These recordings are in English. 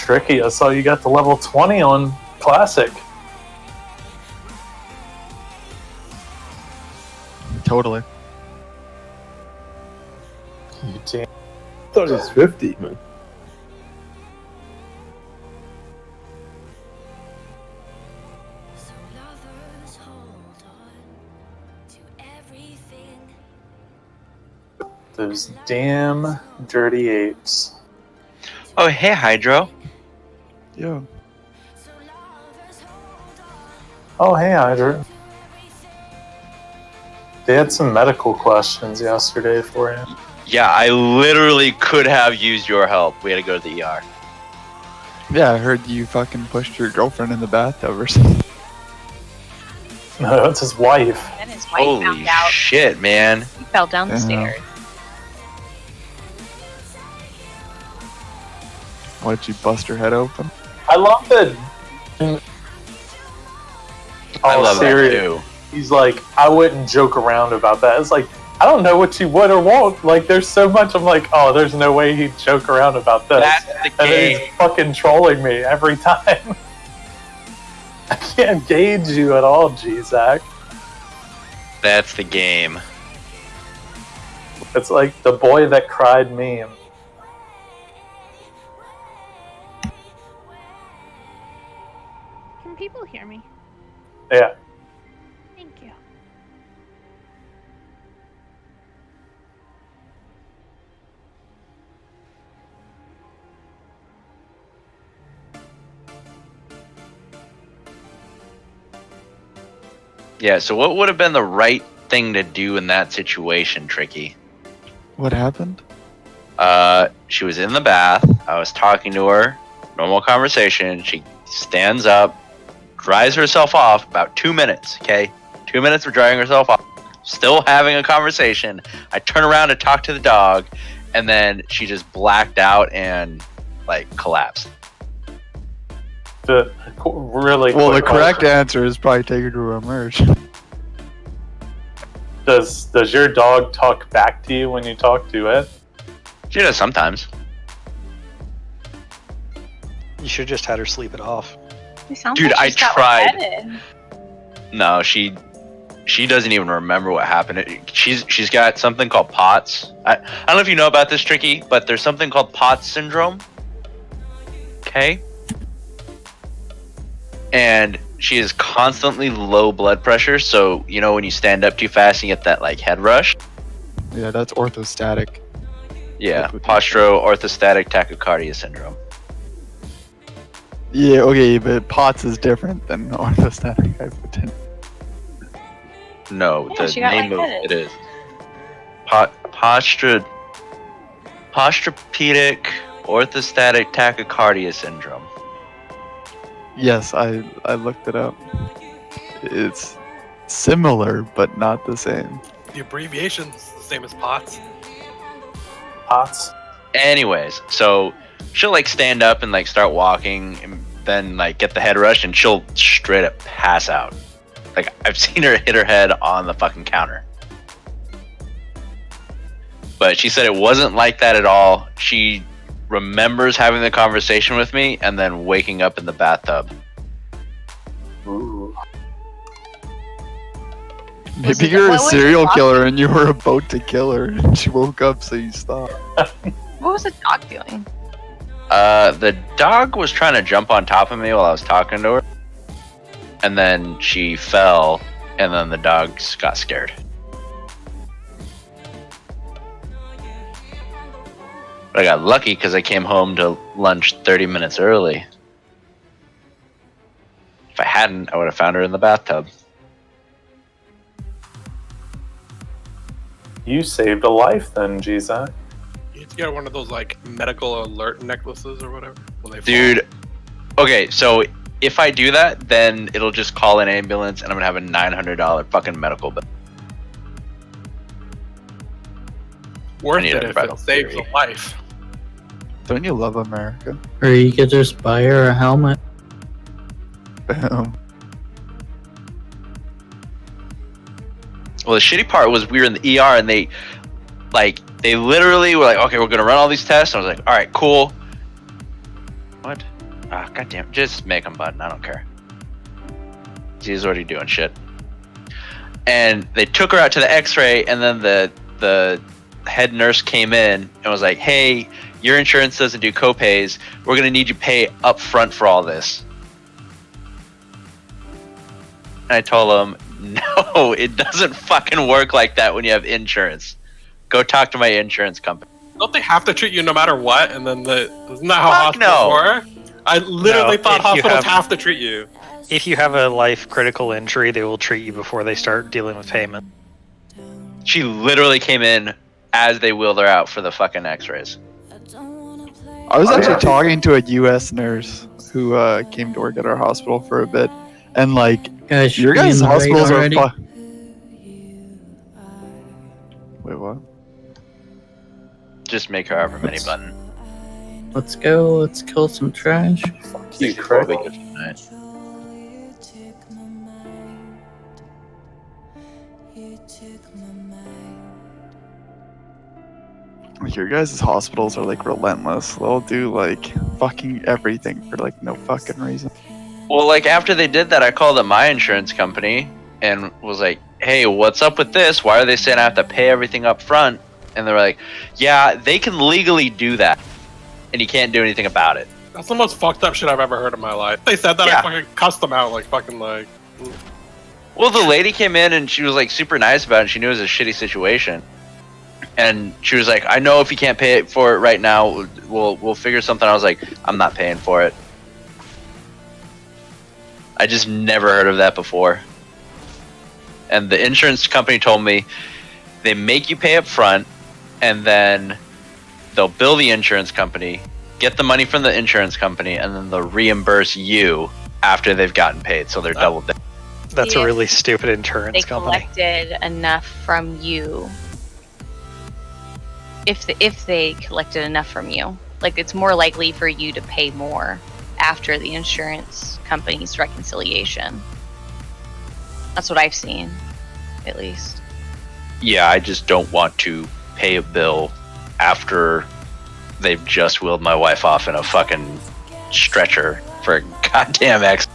Tricky. I saw you got the level 20 on Classic. Totally. You damn. I thought it was 50, man. Those damn dirty apes. Oh, hey, Hydro. Yeah. Oh, hey, Hydra. They had some medical questions yesterday for you. Yeah, I literally could have used your help. We had to go to the ER. Yeah, I heard you fucking pushed your girlfriend in the bathtub or something. No, that's his wife. And his wife Holy found out. shit, man. He fell down the Yeah. stairs. Why did you bust her head open? I love that. I love serious. that too. He's like, I wouldn't joke around about that. It's like, I don't know what you would or won't. Like, there's so much. I'm like, oh, there's no way he'd joke around about this. That's the And then game. he's fucking trolling me every time. I can't gauge you at all, G-Zach. That's the game. It's like the boy that cried meme. Can people hear me? Yeah. Thank you. Yeah, so what would have been the right thing to do in that situation, Tricky? What happened? She was in the bath. I was talking to her. Normal conversation. She stands up, dries herself off about 2 minutes, okay? 2 minutes of drying herself off. Still having a conversation. I turn around to talk to the dog, and then she just blacked out and, like, collapsed. The really Well, the quick correct question. answer is probably take her to a merge. Does your dog talk back to you when you talk to it? She does sometimes. You should just had her sleep it off. It sounds Dude, like I she's got tried. lightheaded. No, she doesn't even remember what happened. She's got something called POTS. I don't know if you know about this, Tricky, but there's something called POTS syndrome. Okay? And she is constantly low blood pressure, so you know when you stand up too fast and you get that like head rush? Yeah, that's orthostatic. Yeah, That's what- postural-orthostatic tachycardia syndrome. Yeah, okay, but POTS is different than orthostatic hypotension. No, Yeah, the she got name of lightheaded. it is postropedic orthostatic tachycardia syndrome. Yes, I looked it up. It's similar, but not the same. The abbreviation's the same as POTS. Pots. Anyways, so she'll like stand up and like start walking and then like get the head rush and she'll straight up pass out. Like I've seen her hit her head on the fucking counter. But she said it wasn't like that at all. She remembers having the conversation with me and then waking up in the bathtub. Ooh. Maybe it- you're a what was serial the killer and you were about to kill her and she woke up so you stopped. What was the dog doing? The dog was trying to jump on top of me while I was talking to her. And then she fell and then the dogs got scared. But I got lucky because I came home to lunch 30 minutes early. If I hadn't, I would have found her in the bathtub. You saved a life then, G-Zach. You need to get one of those like medical alert necklaces or whatever. When they fall. Dude, okay, so if I do that, then it'll just call an ambulance and I'm gonna have a $900 fucking medical bill. worth need it a if bridal it saves theory. a life. Don't you love America? Or you could just buy her a helmet. Boom. Well, the shitty part was we were in the ER and they literally were like, okay, we're gonna run all these tests. And I was like, all right, cool. What? Ah, goddamn! Just make him button. I don't care. He's already doing shit. And they took her out to the X-ray, and then the head nurse came in and was like, "Hey, your insurance doesn't do copays. We're gonna need you to pay up front for all this." And I told him, "No, it doesn't fucking work like that when you have insurance. Go talk to my insurance company." Don't they have to treat you no matter what? And then isn't that how Fuck hospitals no. work? I literally No, thought if you hospitals have- have to treat you. If you have a life critical injury, they will treat you before they start dealing with payment. She literally came in as they wheeled her out for the fucking X-rays. I was actually talking to a U.S. nurse who came to work at our hospital for a bit, and like Guys, your should we guys' invade hospitals are. already? Wait, what? Just make her however many button. Let's go. Let's kill some trash. You crick. Probably good tonight. Your guys' hospitals are like relentless. They'll do like fucking everything for like no fucking reason. Well, like after they did that, I called up my insurance company and was like, "Hey, what's up with this? Why are they saying I have to pay everything up front?" And they're like, "Yeah, they can legally do that, and you can't do anything about it." That's the most fucked up shit I've ever heard in my life. They said that Yeah. I fucking cussed them out like fucking like. Well, the lady came in and she was like super nice about it. And she knew it was a shitty situation, and she was like, "I know if you can't pay for it right now, we'll figure something." I was like, "I'm not paying for it." I just never heard of that before. And the insurance company told me they make you pay up front, and then they'll bill the insurance company, get the money from the insurance company, and then they'll reimburse you after they've gotten paid. So they're double dipping. That's See a if really stupid insurance They company. collected enough from you. If they collected enough from you, like it's more likely for you to pay more after the insurance company's reconciliation. That's what I've seen, at least. Yeah, I just don't want to pay a bill after they've just wheeled my wife off in a fucking stretcher for a goddamn accident.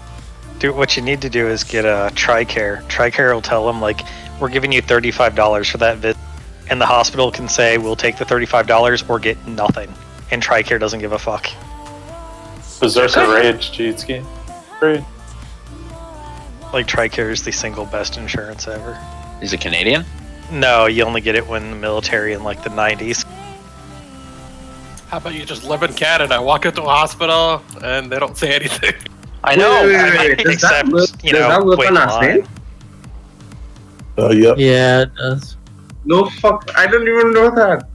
Dude, what you need to do is get a TRICARE. TRICARE will tell them, like, we're giving you $35 for that visit. And the hospital can say, we'll take the $35 or get nothing. And TRICARE doesn't give a fuck. Berserker Rage, Jeetski. Great. Like, TRICARE is the single best insurance ever. Is it Canadian? No, you only get it when the military in, like, the 90s. How about you just live in Canada, walk into a hospital, and they don't say anything? I know. Wait. Does that Except, work- you does know, that work wait on in our line. state? Yep. Yeah, it does. No fuck. I don't even know that.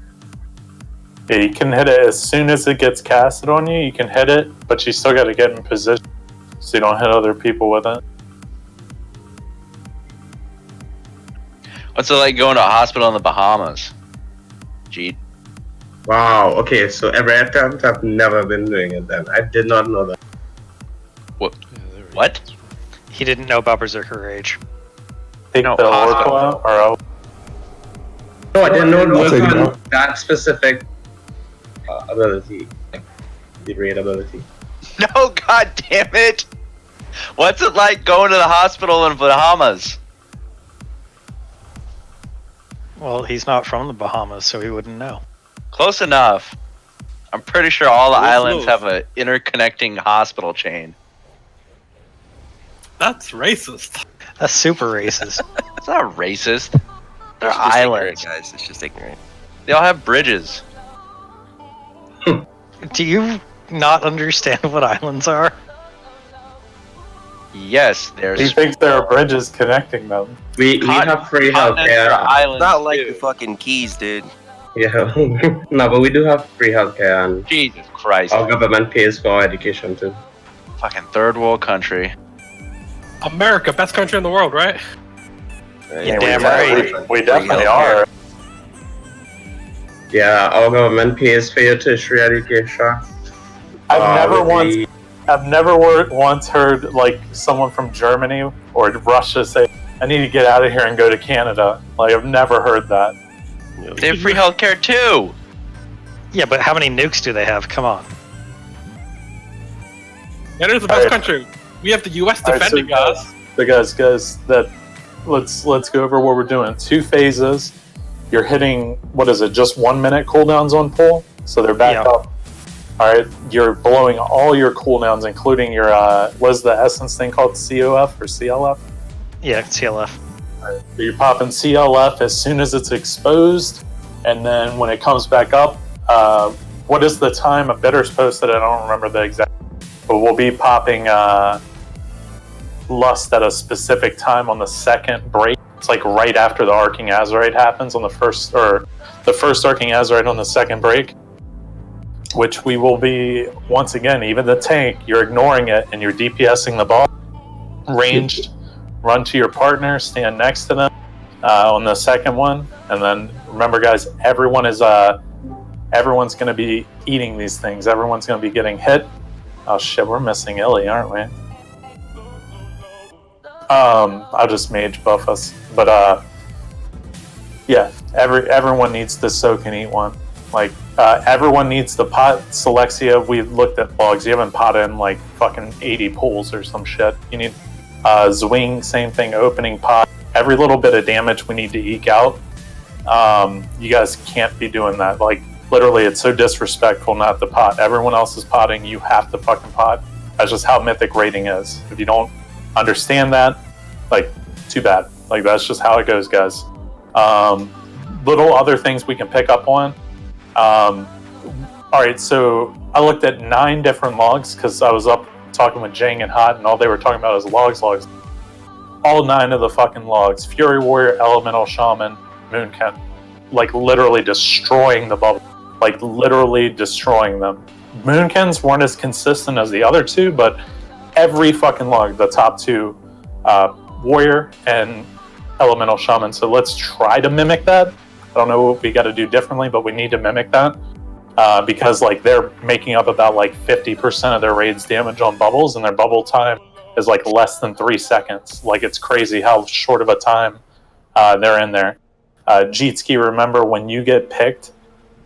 Yeah, you can hit it as soon as it gets casted on you. You can hit it, but you still got to get in position so you don't hit other people with it. What's it like going to a hospital in the Bahamas? Jeet. Wow. Okay. So every attempt, I've never been doing it. Then I did not know that. What? He didn't know about Berserker Rage. Take No, the hospital. Oracle out, or out. No, I didn't know it I'll worked take it on out. that specific ability, like the raid ability. No, god damn it! What's it like going to the hospital in Bahamas? Well, he's not from the Bahamas, so he wouldn't know. Close enough. I'm pretty sure all the Close islands enough. have an interconnecting hospital chain. That's racist. That's super racist. It's not racist. They're It's just islands. ignorant, guys. It's just ignorant. They all have bridges. Do you not understand what islands are? Yes, there's He thinks there are bridges connecting them. We have free continents healthcare. are islands. Not like too. the fucking keys, dude. Yeah. No, but we do have free healthcare, and Jesus Christ. our government pays for our education too. Fucking third world country. America, best country in the world, right? Right? Yeah, we damn definitely- right. We definitely healthcare. are. Yeah, our government pays for your tertiary education. I've never once heard like someone from Germany or Russia say, "I need to get out of here and go to Canada." Like I've never heard that. They have free healthcare too. Yeah, but how many nukes do they have? Come on. Canada's the best country. We have the U.S. defending us. So guys, that let's go over what we're doing. 2 phases. You're hitting, what is it? Just 1 minute cooldowns on pull, so they're back up. All right, you're blowing all your cooldowns, including your what's the essence thing called? COF or CLF? Yeah, CLF. All right, so you're popping CLF as soon as it's exposed, and then when it comes back up, what is the time? A Bitter's posted it. I don't remember the exact, but we'll be popping Lust at a specific time on the second break. It's like right after the Arcing Azerite happens on the first Arcing Azerite on the second break, which we will be, once again, even the tank, you're ignoring it and you're DPSing the ball. Ranged, run to your partner, stand next to them on the second one, and then remember, guys, everyone's going to be eating these things. Everyone's going to be getting hit. Oh shit, we're missing Illy, aren't we? I'll just mage buff us, but yeah, everyone needs to soak and eat one. Like everyone needs to pot. Selexia, we looked at logs. You haven't potted in like fucking 80 pools or some shit. You need Zwing, same thing, opening pot. Every little bit of damage we need to eke out. You guys can't be doing that. Like literally, it's so disrespectful not to pot. Everyone else is potting. You have to fucking pot. That's just how Mythic rating is. If you don't understand that, like, too bad. Like, that's just how it goes, guys. Little other things we can pick up on. Alright, so I looked at 9 different logs because I was up talking with Jang and Hot, and all they were talking about was logs. All 9 of the fucking logs. Fury Warrior, Elemental Shaman, Moonken. Like, literally destroying the bubble. Like, literally destroying them. Moonkens weren't as consistent as the other 2, but every fucking log, the top 2, Warrior and Elemental Shaman. So let's try to mimic that. I don't know what we got to do differently, but we need to mimic that because like they're making up about like 50% of their raid's damage on bubbles, and their bubble time is like less than 3 seconds. Like, it's crazy how short of a time they're in there. Jeetski, remember when you get picked,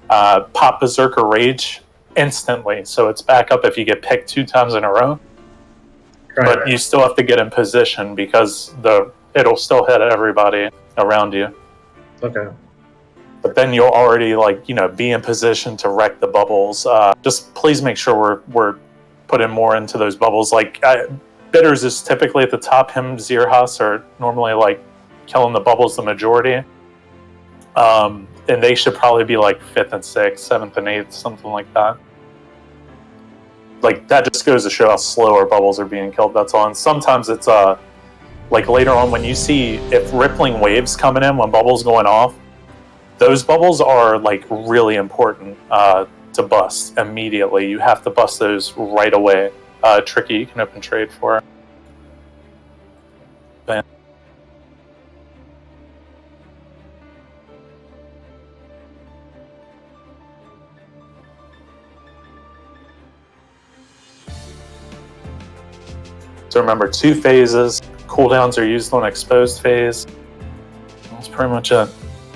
pop Berserker Rage instantly, so it's back up if you get picked 2 times in a row. But you still have to get in position because it'll still hit everybody around you. Okay. But then you'll already be in position to wreck the bubbles. Just please make sure we're putting more into those bubbles. Like Bitters is typically at the top. Him, Zirhas are normally like killing the bubbles the majority. And they should probably be like 5th and 6th, 7th and 8th, something like that. Like, that just goes to show how slow our bubbles are being killed, that's all. And sometimes it's, like, later on when you see if rippling waves coming in when bubbles going off, those bubbles are, like, really important to bust immediately. You have to bust those right away. Tricky, you can open trade for. Bam. So remember, 2 phases. Cooldowns are used on exposed phase. That's pretty much it.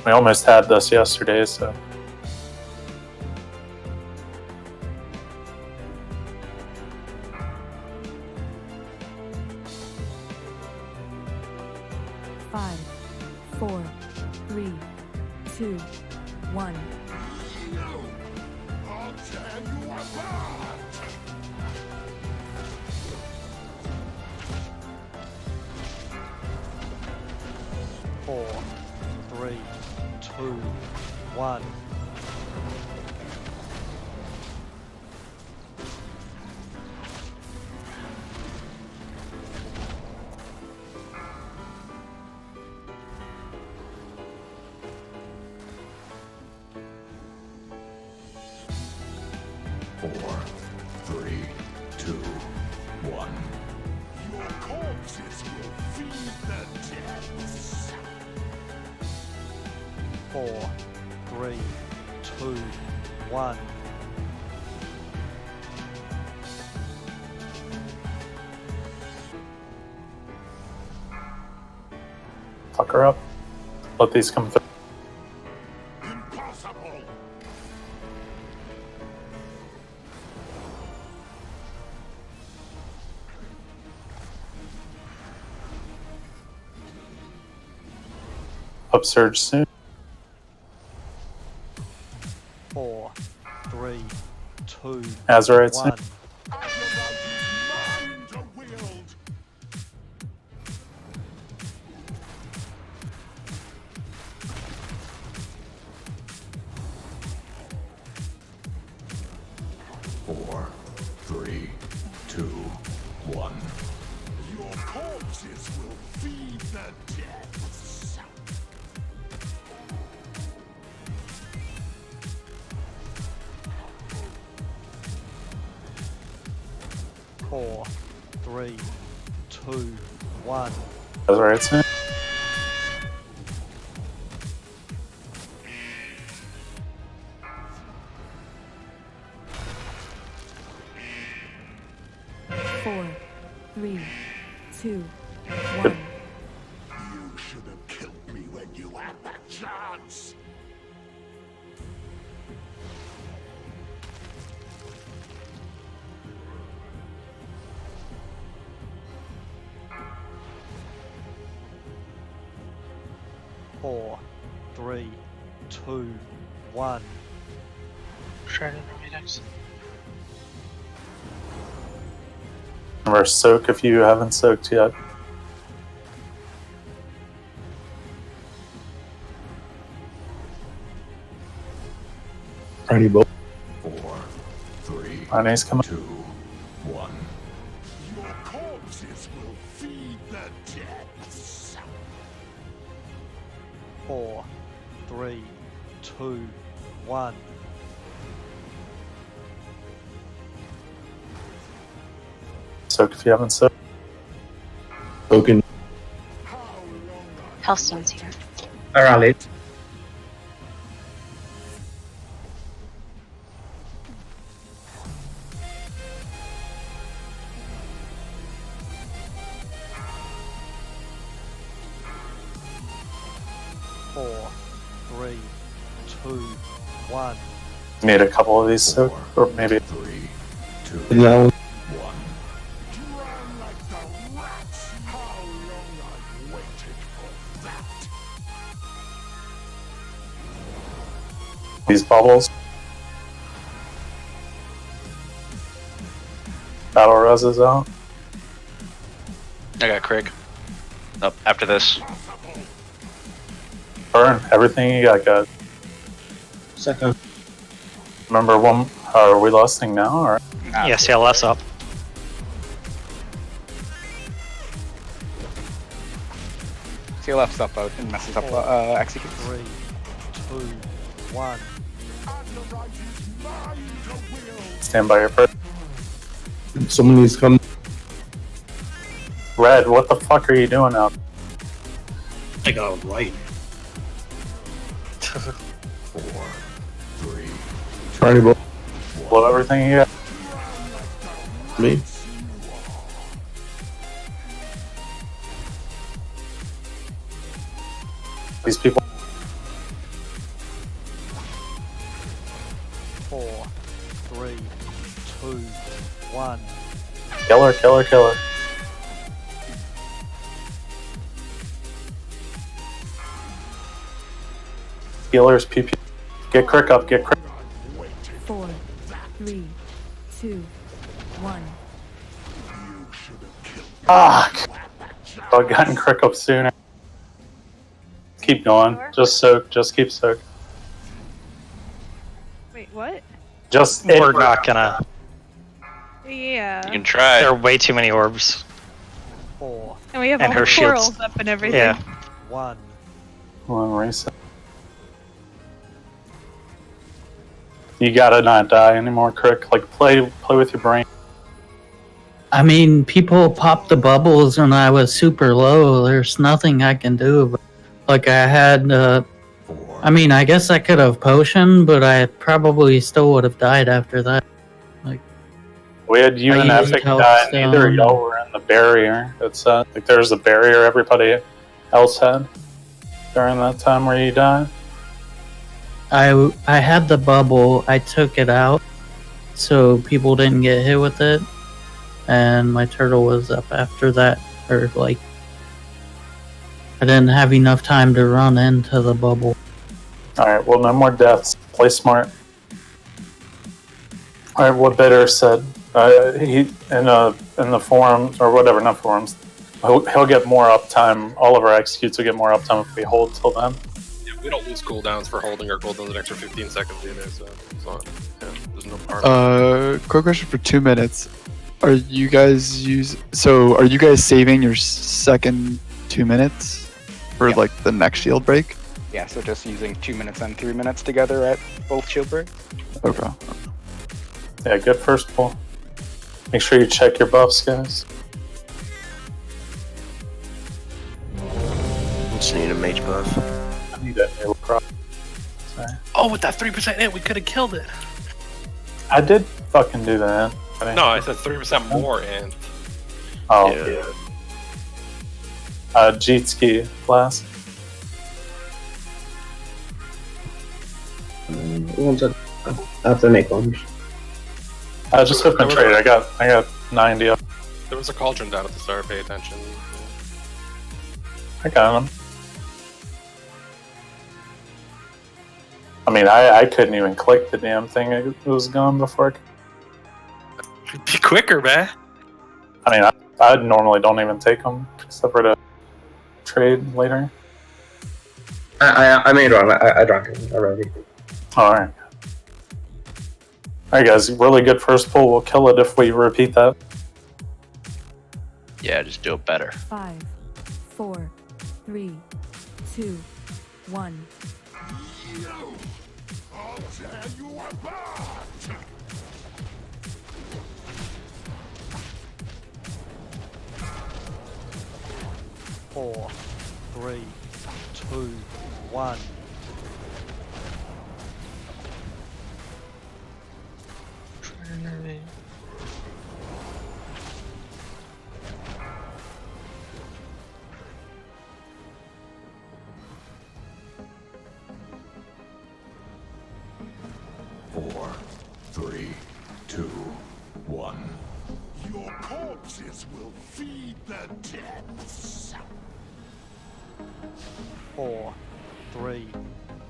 We almost had this yesterday, so. Five, 4, 3, 2, 1. Four, 3, 2, 1. Four, 3, 2, 1. Your corpses will feed the depths. 4, 3, 2, 1. Fuck her up. Let these come through. Impossible. Upsurge soon. 4, 3, 2, Azurite soon. 1. Four, three, two, one. Your corpses will feed the depths. 4, 3, 2, 1. Azurite soon. Four, three, two, You one. should have killed me when you had that chance. Four, 3, 2, 1. Try to remember next. Remember, soak if you haven't soaked yet. Tiny bolt. 4, 3, Renee's coming. 2, 1. Your corpses will feed the depths. 4, 3, 2, 1. Soak if you haven't soaked. Token. Hellstone's here. I rallied. Four, 3, 2, 1. Need a couple of these soaked, or maybe 3, 2, And now 1. Run like the rats. How long I've waited for that. these bubbles. Battle res is out. I got Craig. Nope, after this. Burn everything you got, guys. Second. Remember one? Are we losing now? Or Yeah, CLS up. CLF's up out and messes up execute. 3, 2, 1. stand by your bird. someone needs to come. Red, what the fuck are you doing out? I got it right. 4, 3, Tiny bolt. Blow everything you got. Me. These people. 4, 3, 2, 1. Killer, killer, killer. Healers, PP. Get Crick up, get Crick. 4, 3, 2, 1. Fuck! I've gotten Crick up sooner. Keep going. Just soak. Just keep soak. Wait, what? Just. We're not gonna. Yeah. You can try. There are way too many orbs. 4. And we have And all her the shields. portals up and everything. Yeah. 1. One reset. You gotta not die anymore, Crick. Like play with your brain. I mean, people popped the bubbles when I was super low. There's nothing I can do. But, like, I had, I mean, I guess I could have potion, but I probably still would have died after that. Like, We had you I and used Epic health die, and neither of stone. y'all were in the barrier. It's like there's a barrier everybody else had during that time where you died. I had the bubble. I took it out so people didn't get hit with it, and my turtle was up after that, or like I didn't have enough time to run into the bubble. Alright, well, no more deaths. Play smart. Alright, what Bitter said. He in the forums, or whatever, not forums, he'll get more uptime. All of our executes will get more uptime if we hold till then. Yeah, we don't lose cooldowns for holding our cooldowns an extra 15 seconds either, so it's not, yeah, there's no harm. Quick question for 2 minutes. Are you guys saving your second 2 minutes for Yeah. like the next shield break? Yeah, so just using 2 minutes and 3 minutes together at both shield breaks. Okay. Yeah, good first pull. Make sure you check your buffs, guys. Just need a mage buff. I need that new crop. Sorry. Oh, with that 3% int, we could have killed it. I did fucking do that. No, I said 3% more int. Oh, Yeah. Jeetski blast. One second. I have to make one. Just open trade. I got 90 up. There was a cauldron down at the start, pay attention. I got him. I mean, I couldn't even click the damn thing. It was gone before. Be quicker, man. I mean, I normally don't even take them except for to trade later. I made one. I drank it already. Alright. Alright, guys. Really good first pull. We'll kill it if we repeat that. Yeah, just do it better. 5, 4, 3, 2, 1. I'll tear you apart! 4, 3, 2, 1. Four, three, two, one. Your corpses will feed the depths! 4, 3,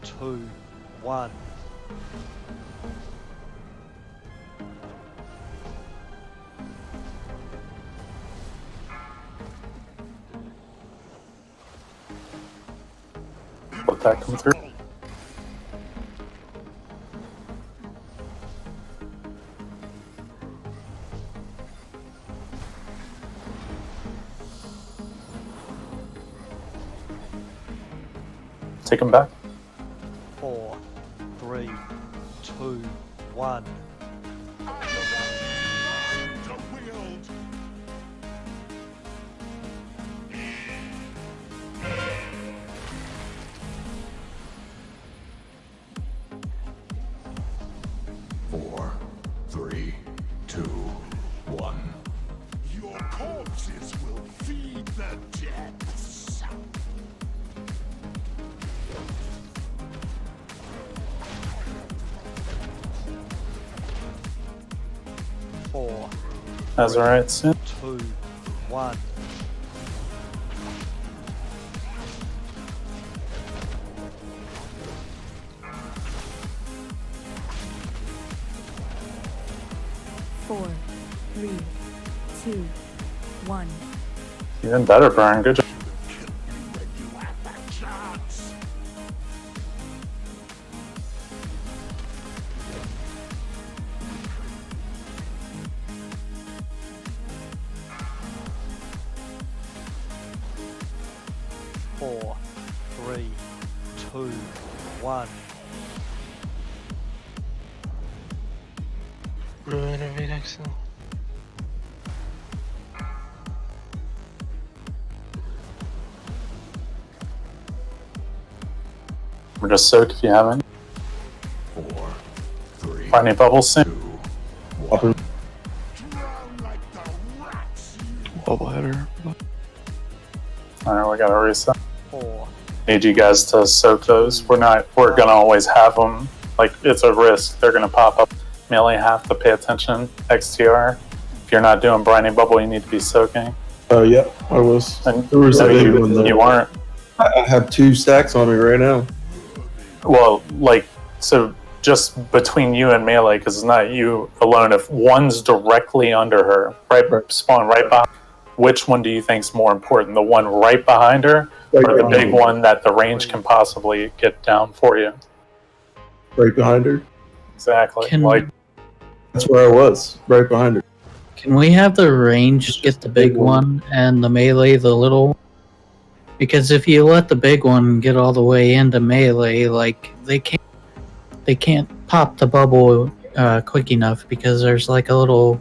2, 1. Let that come through. Take him back. 4, 3, 2, 1. To wield! Four, three, two, one. Your corpses will feed the depths! 4, That's alright, soon. 2, 1. Four, 3, 2, 1. Even better, Brian. Good job. Kill me when you have that chance! 4, 3, 2, 1. We're just soaked if you haven't. Four, three, Find any bubbles soon. two, one. Drown like the rats you Bubble header. Alright, we gotta reset. 4, Need you guys to soak those. We're gonna always have them. Like, it's a risk. They're gonna pop up. You only have to pay attention. XTR. If you're not doing briny bubble, you need to be soaking. Yeah, I was. And There was a no, big one though. you weren't. I have 2 stacks on me right now. Well, like, so just between you and melee, because it's not you alone. If one's directly under her, right, spawn right behind, which one do you think is more important? The one right behind her, Right or the behind big her. one that the range can possibly get down for you? Right behind her. Exactly. Can- like, That's where I was. Right behind her. Can we have the range get the big one and the melee the little one? Because if you let the big one get all the way into melee, like they can't pop the bubble quick enough because there's like a little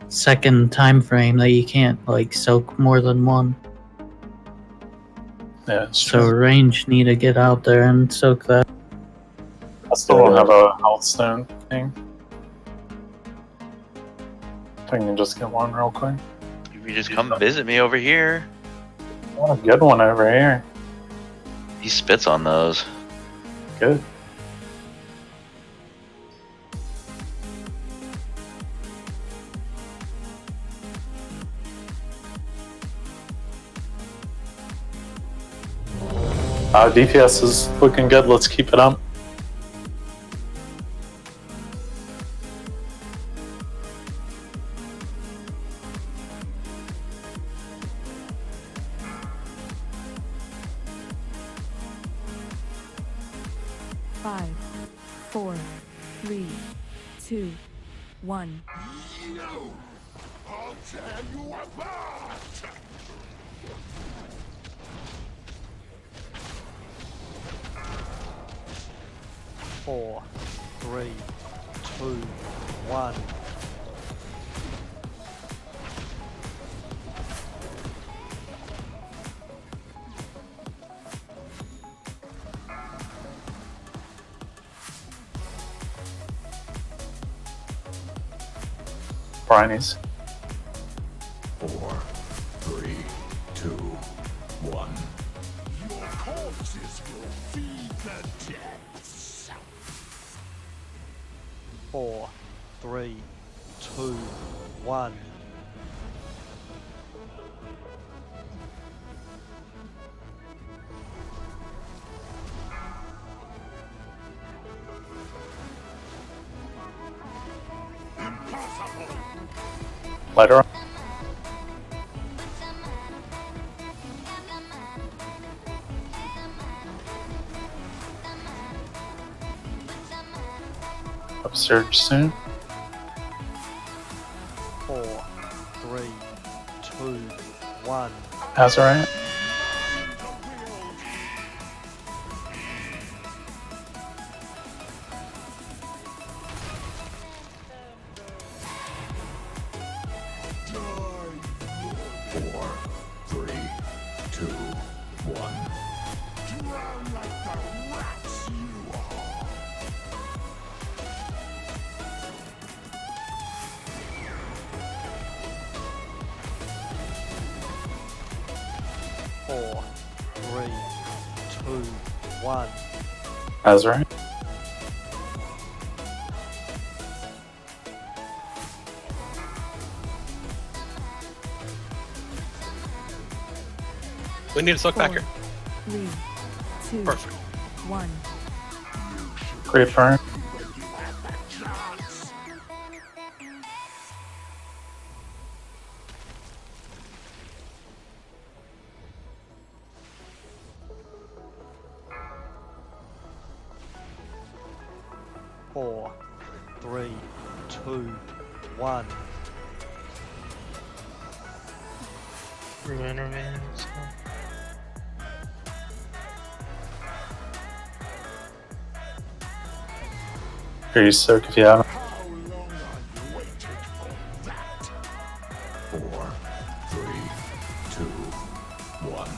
second time frame that you can't like soak more than one. yeah, it's So true. range need to get out there and soak that. I still don't have a health stone thing. If I can just get one real quick. If you just come visit me over here. Got a good one over here. He spits on those. Good. DPS is looking good. Let's keep it up. Five, 4, 3, 2, 1. I'll tear you apart! 4, 3, 2, 1. Brinies. 4, 3, 2, 1. Your corpses will feed the depths! 4, 3, 2, 1. Let her. Upsurge soon. 4, 3, 2, 1. Azurite. Drown like the rats you are! 4, 3, 2, 1. Azurite. We need to suck back here. 3, 2, Perfect. 1. Great burn. Four, 3, 2, 1. Here you soak if you haven't. How long have you waited for that? 4, 3, 2, 1.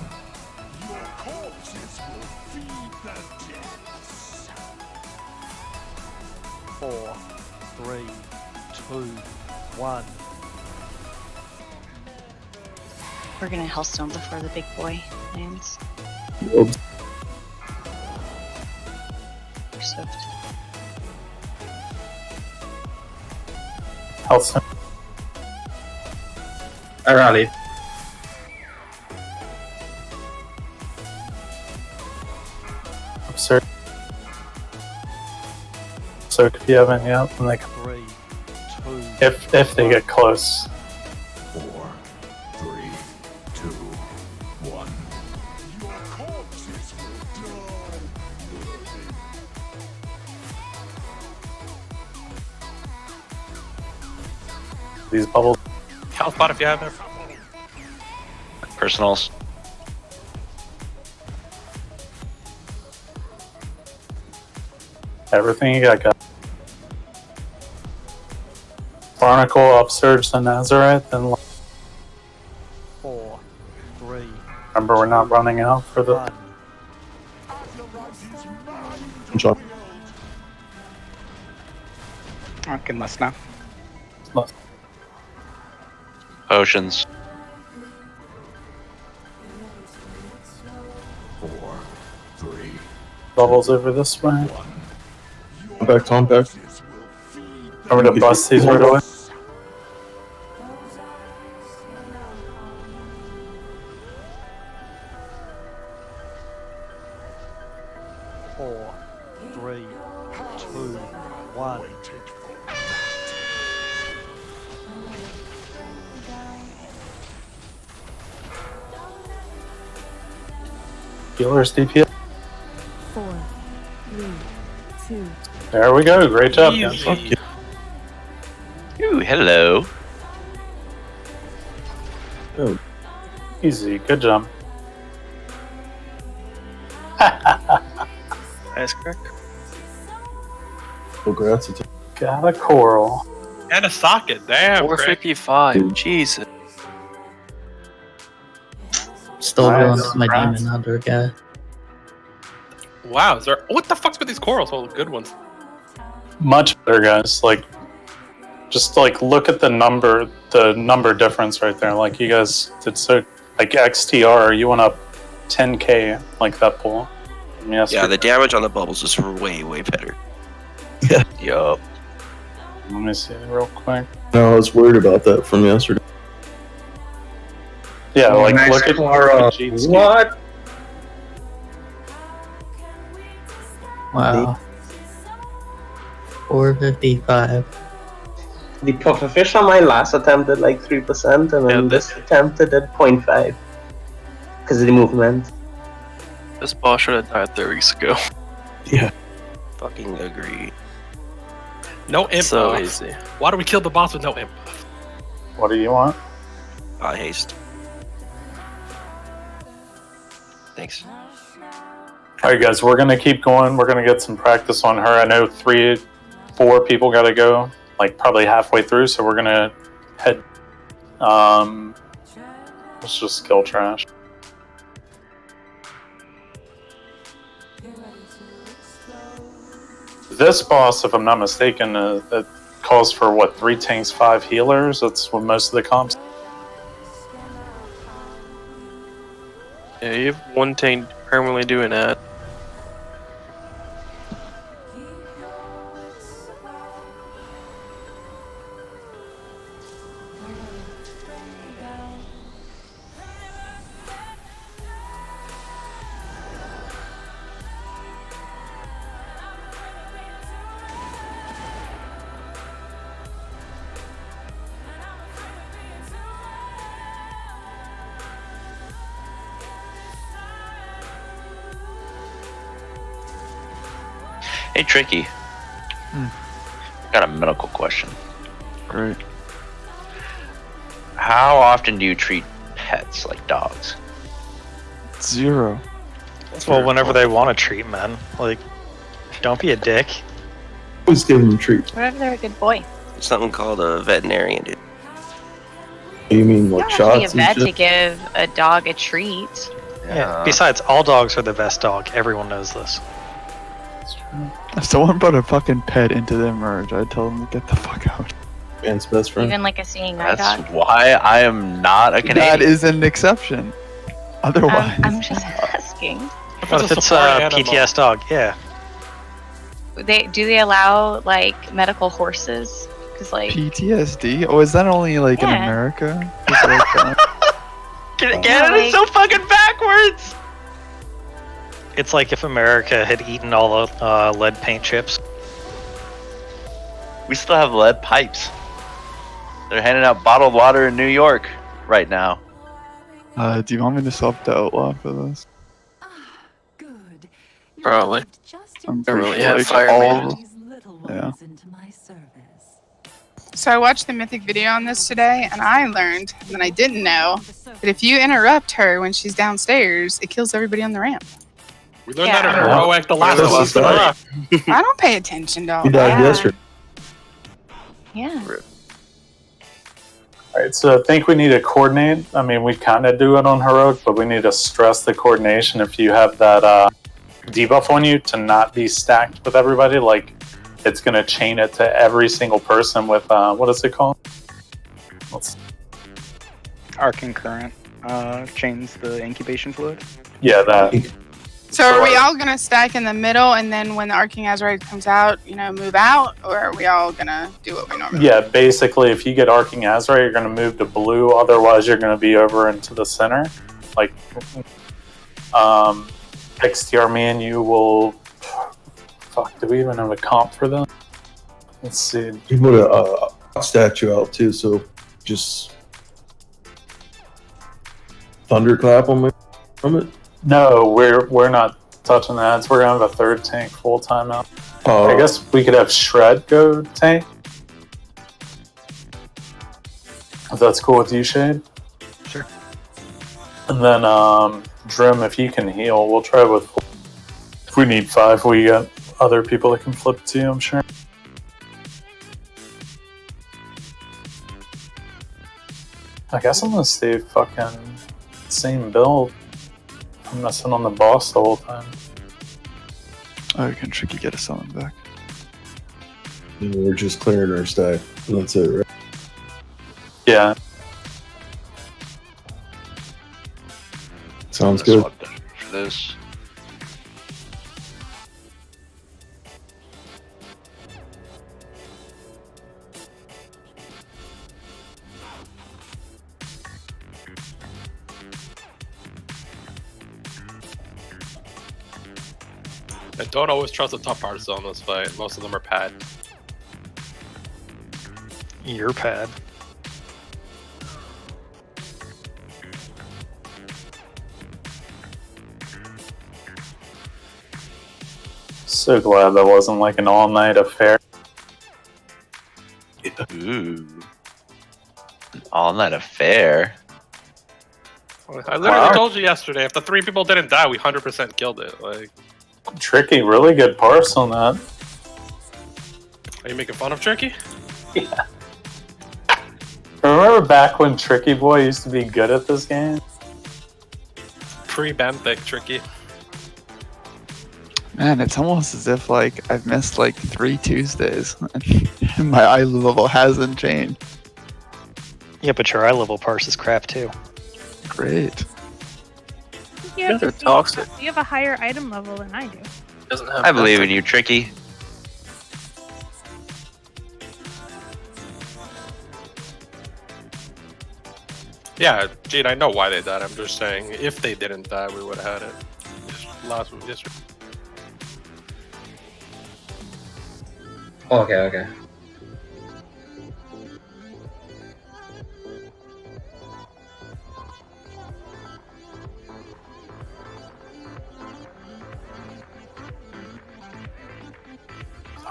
Your corpses will feed the depths! 4, 3, 2, 1. We're gonna Hellstone before the big boy lands. Oops. We're soaked. Health. I rallied. Upsurge. So if you haven't yet, then they can, 3, 2, if they get close. 4, 3, 2, 1. Your corpses will die. These bubbles. Health spot if you have it. Personals. Everything you got. Barnacle, Upsurge, then Nazareth, then 4, 3, remember we're not running out for the 1. John. I'll give us now. Potions. 4, 3, bubbles over this way. Tom back. Remember to bust these right away. Four, 3, 2, 1. Healers DPS. 4, 3, 2. There we go. Great job, guys. Ooh, hello. Oh, Easy. Good job. Nice crack. congrats. Got a coral. And a socket. Damn. Craig. 455. Jesus. Still Nice. going with my Congrats. demon hunter guy. Wow. Is there? What the fuck's with these corals? All the good ones. Much better, guys. Like, just like look at the number difference right there. Like you guys did so. Like XTR, you went up 10k like that pull. Yes. Yeah, the damage on the bubbles is way, way better. Yup. Let me see real quick. No, I was worried about that from yesterday. Yeah, Oh, like nice look at Clara. Jeet's What? Wow. 455. The pufferfish on my last attempt did like 3%, and then this attempt it did 0.5 because of the movement. This boss should have died 3 weeks ago. Yeah. Fucking agree. No imp. So buff. easy. Why do we kill the boss with no imp? What do you want? Haste. Thanks. All right, guys, we're gonna keep going. We're gonna get some practice on her. I know 3-4 people gotta go, like probably halfway through. So we're gonna head. Let's just skill trash. This boss, if I'm not mistaken, it calls for what 3 tanks, 5 healers. That's what most of the comps. Yeah, you have one tank permanently doing that. Hey, Tricky. Got a medical question. Great. How often do you treat pets like dogs? 0. Well, whenever they want to treat men. Like, don't be a dick. Always give them treats. What if they're a good boy? There's something called a veterinarian, dude. You mean like You don't have shots to be a and vet to shit? give a dog a treat. Yeah. Besides, all dogs are the best dog. Everyone knows this. If someone brought a fucking pet into their merge, I'd tell them to get the fuck out. Man's best friend. Even like a seeing eye That's dog. why I am not a Canadian. That is an exception. Otherwise, I'm just asking. What if it's a PTS dog? Yeah. Do they allow like medical horses? Because like PTSD? Oh, is that only like in Yeah. America? Is it like that? Canada's so fucking backwards! It's like if America had eaten all the lead paint chips. We still have lead pipes. They're handing out bottled water in New York right now. Do you want me to sub to Outlaw for this? Probably. I'm Don't pretty really sure have like fireman. all. Yeah. So I watched the Mythic video on this today, and I learned that I didn't know that if you interrupt her when she's downstairs, it kills everybody on the ramp. We learned that in Heroic the last one. I don't pay attention, dog. He died yesterday. Yeah. Alright, so I think we need to coordinate. I mean, we kind of do it on Heroic, but we need to stress the coordination if you have that debuff on you to not be stacked with everybody. Like, it's going to chain it to every single person with, what is it called? Arcane Current chains the incubation fluid. Yeah, that. So are we all gonna stack in the middle, and then when the Arcing Azurite comes out, move out, or are we all gonna do what we normally? Yeah, basically, if you get Arcing Azurite, you're going to move to blue. Otherwise, you're going to be over into the center. Like, XTR, me and you will. Fuck, do we even have a comp for them? Let's see. You put a statue out too, so just thunderclap on me from it. No, we're not touching that. We're gonna have a third tank full time out. Oh. I guess we could have Shred go tank. If that's cool with you, Shade. Sure. And then Drim, if you can heal, we'll try with. If we need 5, we got other people that can flip too, I'm sure. I guess I'm gonna stay fucking same build. I'm messing on the boss the whole time. Oh, can Tricky get a summon back? And we're just clearing our stack. And that's it, right? Yeah. Sounds good. For this. And don't always trust the top parts on this fight. Most of them are pad. Your pad. So glad that wasn't like an all-night affair. Ooh. An all-night affair. I literally told you yesterday, if the 3 people didn't die, we 100% killed it. Like, Tricky, really good parse on that. are you making fun of Tricky? Yeah. Remember back when Tricky Boy used to be good at this game? Pre-Benthic Tricky. Man, it's almost as if like I've missed like 3 Tuesdays and my eye level hasn't changed. Yeah, but your eye level parse is crap too. Great. Yeah, They're but toxic. you have a higher item level than I do. Doesn't have I believe in you, Tricky. Yeah, Gene, I know why they died. I'm just saying, if they didn't die, we would have had it. Last week, yesterday. Okay.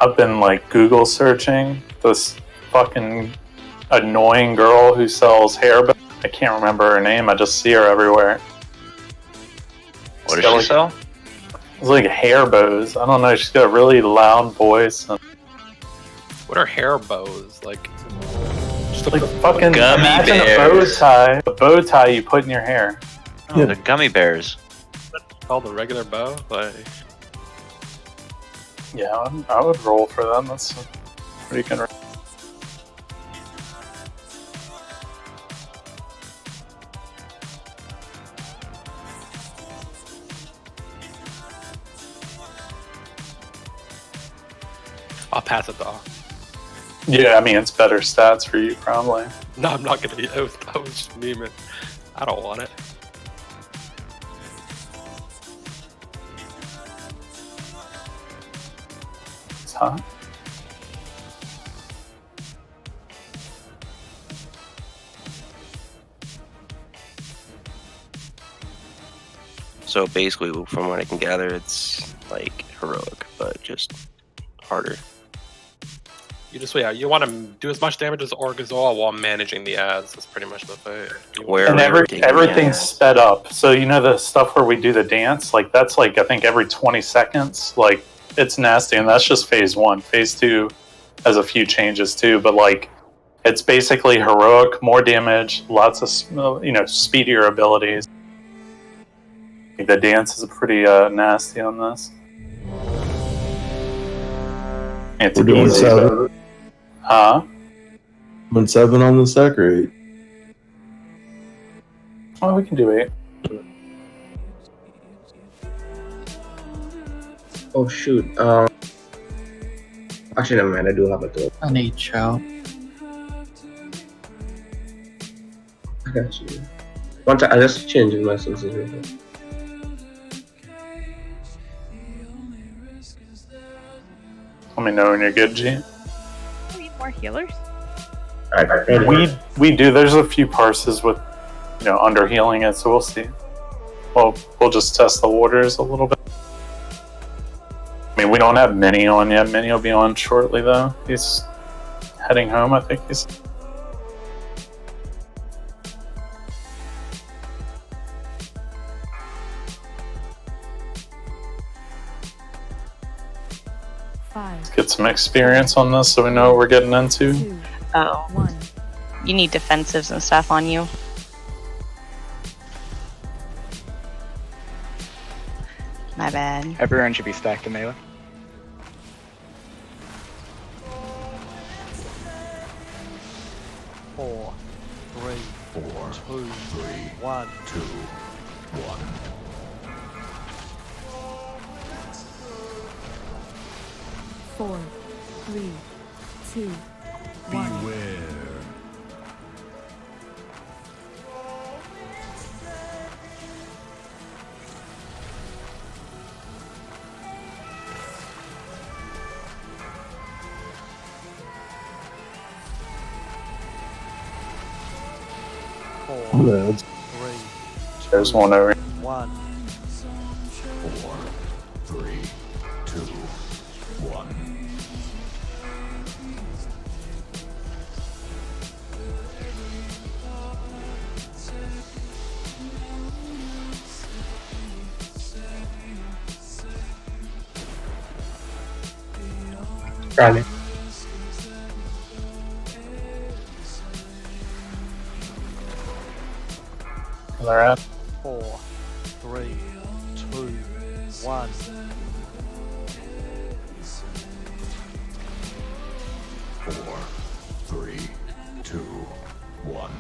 I've been like Google searching this fucking annoying girl who sells hair. I can't remember her name. I just see her everywhere. What does she sell? It's like hair bows. I don't know. She's got a really loud voice. And What are hair bows? Like, just like fucking Gummy imagine bears. a bow tie you put in your hair. Oh, the gummy bears. called a regular bow? Like, Yeah, I would roll for them. That's pretty good. I'll pass it though. Yeah, I mean, it's better stats for you, probably. No, I'm not gonna. I was just memeing. I don't want it. Huh? So basically, from what I can gather, it's like heroic, but just harder. You just you want to do as much damage as Orgazol while managing the ads. That's pretty much the thing. And everything's sped up. So you know the stuff where we do the dance, like that's like I think every 20 seconds. Like it's nasty, and that's just phase 1. Phase 2 has a few changes too, but like it's basically heroic, more damage, lots of speedier abilities. The dance is pretty nasty on this. It's We're doing easy, 7. Huh? Doing 7 on the sec rate. Oh, we can do 8. Oh shoot. Actually, never mind. I do have a door. I need chow. I got you. One time, I just changed my senses real quick. Let me know when you're good, G. We need more healers. We do. There's a few parses with, under healing it, so we'll see. Well, we'll just test the waters a little bit. I mean, we don't have Minnie on yet. Minnie will be on shortly, though. He's heading home, I think he's. Let's get some experience on this so we know what we're getting into. Oh. You need defensives and stuff on you. My bad. Everyone should be stacked in melee. Four, three, two, 1, 2, 1. Four, three, two, 1. Beware. Yeah, There's one over here. 1. 4, 3, 2, 1. Got it. They're at. 4, 3, 2, 1. 4, 3, 2, 1.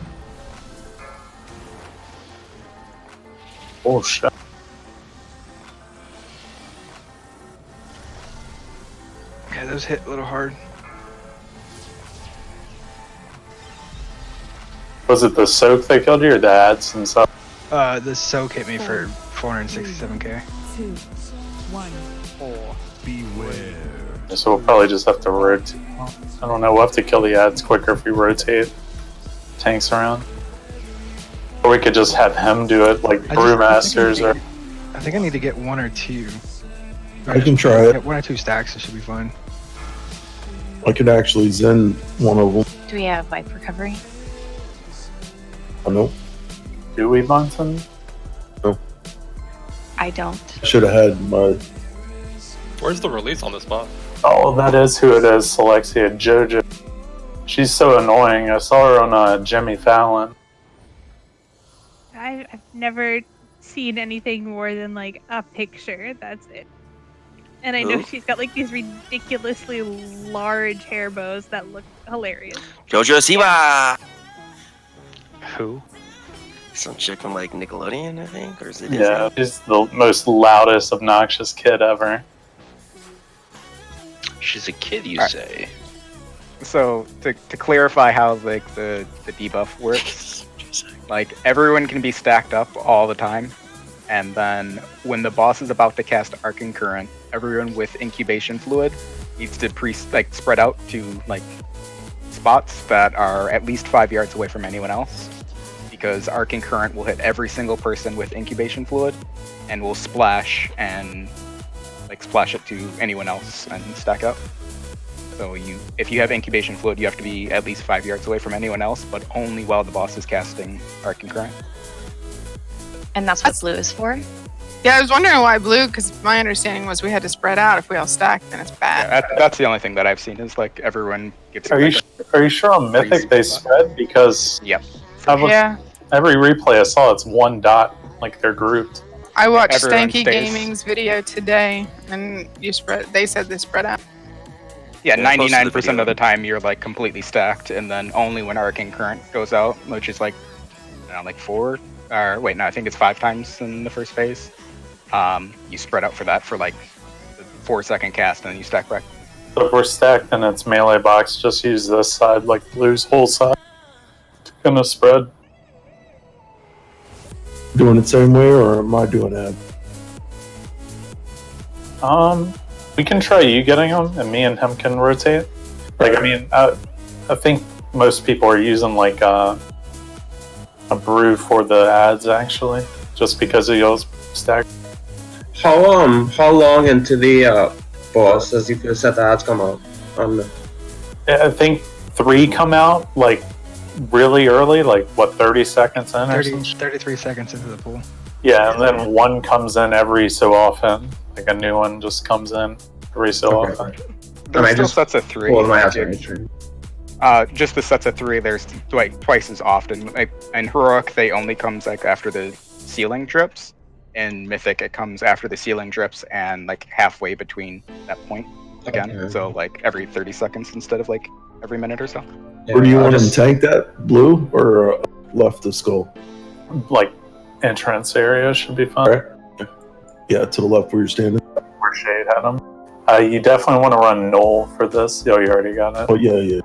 Oh, shit. Yeah, those hit a little hard. Was it the soak that killed you or the ads and stuff? The soak hit me for 467k. 2, 1. 4. Beware. So we'll probably just have to rotate. I don't know, we'll have to kill the ads quicker if we rotate tanks around. Or we could just have him do it, like Brewmasters or... I think I need to get 1 or 2. I can try it. Get 1 or 2 stacks, it should be fine. I could actually Zen one of them. Do we have wipe recovery? I know. Do we, Bunsen? No. I don't. I should have had my... Where's the release on this spot? Oh, that is who it is, Selexia. Jojo. She's so annoying. I saw her on Jimmy Fallon. I've never seen anything more than like a picture. That's it. And I know Who? she's got like these ridiculously large hair bows that look hilarious. Jojo Siwa! Who? Some chick from like Nickelodeon, I think, or is it? Yeah, she's the most loudest, obnoxious kid ever. She's a kid, you Alright. say? So to clarify how like the debuff works, like everyone can be stacked up all the time, and then when the boss is about to cast Arcane Current, everyone with incubation fluid needs to spread out to spots that are at least 5 yards away from anyone else, because Arcing Current will hit every single person with incubation fluid, and will splash and splash it to anyone else and stack up. So if you have incubation fluid, you have to be at least 5 yards away from anyone else, but only while the boss is casting Arcing Current. And that's what blue is for? Yeah, I was wondering why blue, because my understanding was we had to spread out. If we all stack, then it's bad. Yeah, that's the only thing that I've seen is everyone gets. Are you sure on Mythic they spread? Because every replay I saw, it's one dot, they're grouped. I watched Everyone Stanky stays. Gaming's video today, and they said they spread out. Yeah, Yeah, I posted the 99% video. of the time you're completely stacked, and then only when Arcing Current goes out, which is 4, or wait, no, I think it's 5 times in the first phase. You spread out for that for the 4-second cast, and then you stack back. So if we're stacked and it's melee box, just use this side, blue's whole side. It's gonna spread. Doing it same way, or am I doing that? We can try you getting him, and me and him can rotate. I think most people are using a brew for the ads actually, just because of y'all's stack. How long into the boss does the first set of ads come out? I think 3 come out really early, 30 seconds in or 33 seconds into the pool. Yeah, and then 1 comes in every so often. A new one just comes in every so often. There's still sets of 3. Well, my answer. Just the sets of 3, there's twice as often. In Heroic, they only comes after the ceiling drips. In Mythic, it comes after the ceiling drips and halfway between that point again. Okay. So every 30 seconds instead of every minute or so. Where do you want them tank that? Blue or left of skull? Entrance area should be fine. Right. Yeah, to the left where you're standing. Where Shade had them. You definitely want to run Null for this. Oh, you already got it. Oh yeah.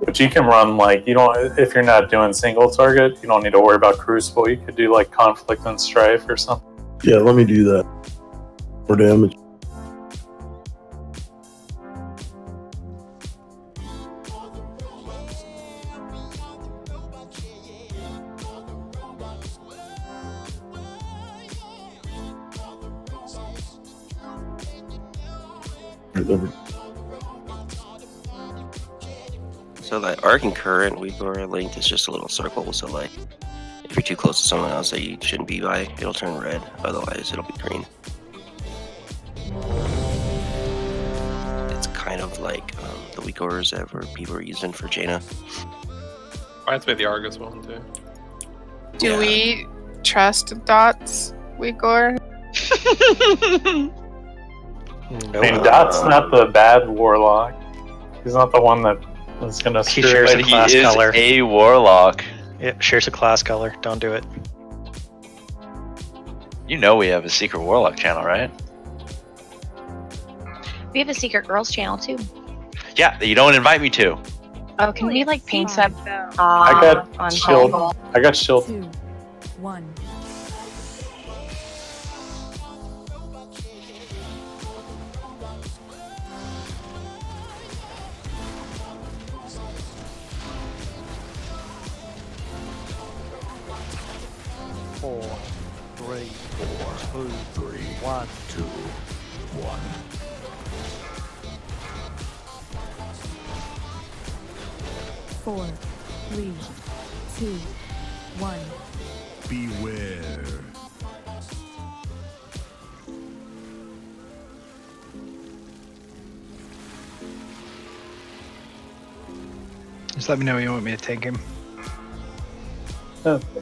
But you can run you don't, if you're not doing single target, you don't need to worry about Crucible. You could do Conflict and Strife or something. Yeah, let me do that. For damage. So that Arcing Current, Weaver linked is just a little circle. So if you're too close to someone else that you shouldn't be by, it'll turn red. Otherwise, it'll be green. It's kind of like the weak orders that people are using for Jaina. I have to make the Argus one too. Do we trust Dots, Wigor? Dot's not the bad warlock. He's not the one that is gonna He screw shares it. a class color. A warlock. Yep, shares a class color. Don't do it. You know we have a secret warlock channel, right? We have a secret girls channel too. Yeah, that you don't invite me to. Oh, can we paint up I got on shield. Paul? I got shield. 2, 1. Four, three, two, 1. 2, 1. Four, 3, 2, 1. Beware. Just let me know when you want me to take him.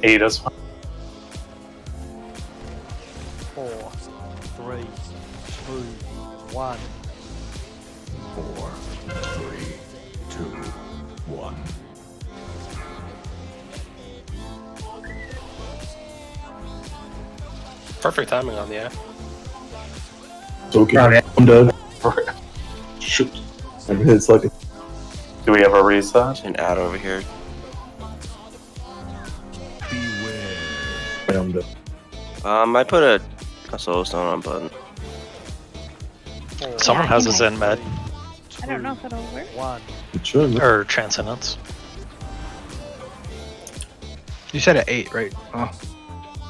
8 is fine. 4, 3, 2, 1. 4, 3, 2, 1. Perfect timing on the app. It's okay. I'm done. Shoot. And it's Do we have a reset? An ad over here. I'm done. I put a soul stone on button. Someone has a Zen med. I don't know if it'll work. 1. It should. Or Transcendence. You said at 8, right? Oh.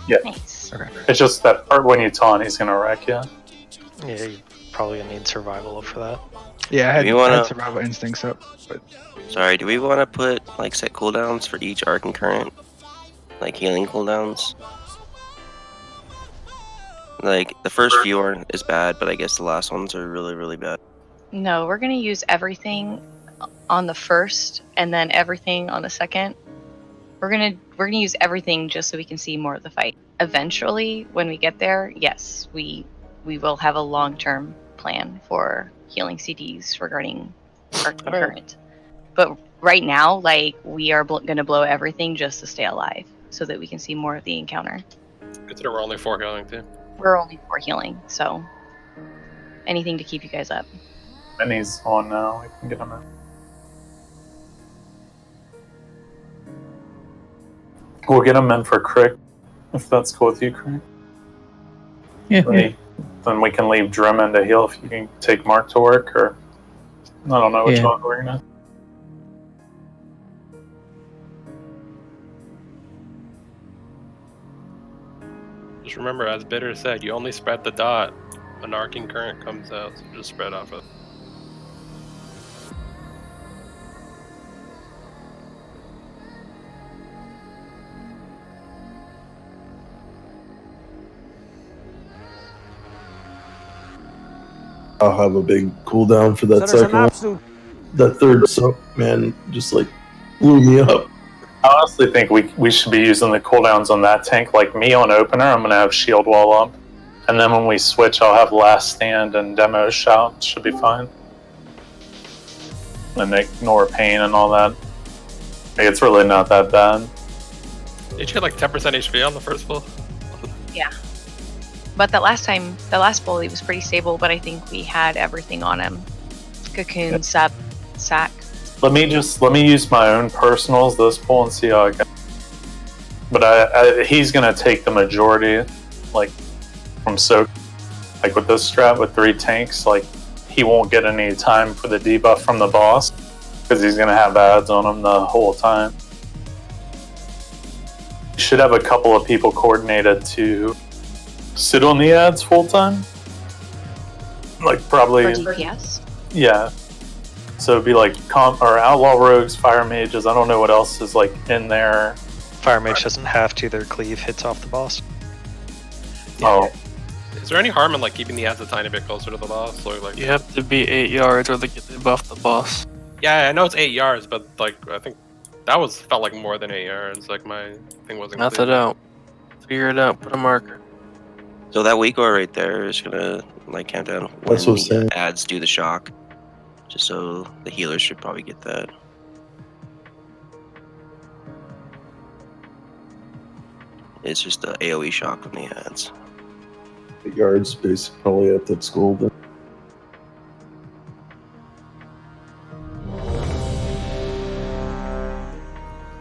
Yeah. Nice. Okay. It's just that part when you taunt, he's gonna wreck you. Yeah, you probably gonna need survival for that. Yeah, I Do we had survival instincts up, but Sorry, do we want to put like set cooldowns for each arc and current? Like healing cooldowns? Like the first few aren't as bad, but I guess the last ones are really, really bad. No, we're gonna use everything on the first, and then everything on the second. We're gonna use everything just so we can see more of the fight. Eventually, when we get there, yes, we will have a long-term plan for healing CDs regarding our current. But right now, like, we are gonna blow everything just to stay alive, so that we can see more of the encounter. Consider we're only 4 healing too. We're only 4 healing, so anything to keep you guys up. And he's on now. We can get him in. We'll get him in for Crick, if that's cool with you, Crick. Yeah. Then we can leave Drum in to heal if you can take Mark to work, or I don't know which Yeah. one we're gonna. Just remember, as Bitter said, you only spread the dot when arcing current comes out, so just spread off it. I'll have a big cooldown for that So there's an second one. absolute That third soap, man, just like blew me up. I honestly think we should be using the cooldowns on that tank. Like me on opener, I'm gonna have shield wall up, and then when we switch, I'll have last stand and demo shout. Should be fine. And ignore pain and all that. Like, it's really not that bad. Did you get like 10% HP on the first pull? Yeah. But that last bully was pretty stable, but I think we had everything on him. Cocoon, sub, sack. Let me use my own personals this pull and see how I go. But he's gonna take the majority, like from soak. Like with this strat with 3 tanks, like he won't get any time for the debuff from the boss because he's gonna have ads on him the whole time. You should have a couple of people coordinated to sit on the ads full time. Like probably. For DPS? Yeah. So it'd be like or outlaw rogues, fire mages. I don't know what else is like in there. Fire mage doesn't have to, their cleave hits off the boss. Oh. Is there any harm in like keeping the ads a tiny bit closer to the boss? Or like You have to be 8 yards or they buff the boss. Yeah, I know it's 8 yards, but like I think that felt like more than 8 yards. Like my thing wasn't. Math it out. Figure it out. Put a marker. So that Weakor right there is gonna like count down when That's what I'm saying. the ads do the shock. Just so the healers should probably get that. It's just the AoE shock from the ads. The yards basically probably at that school. Then.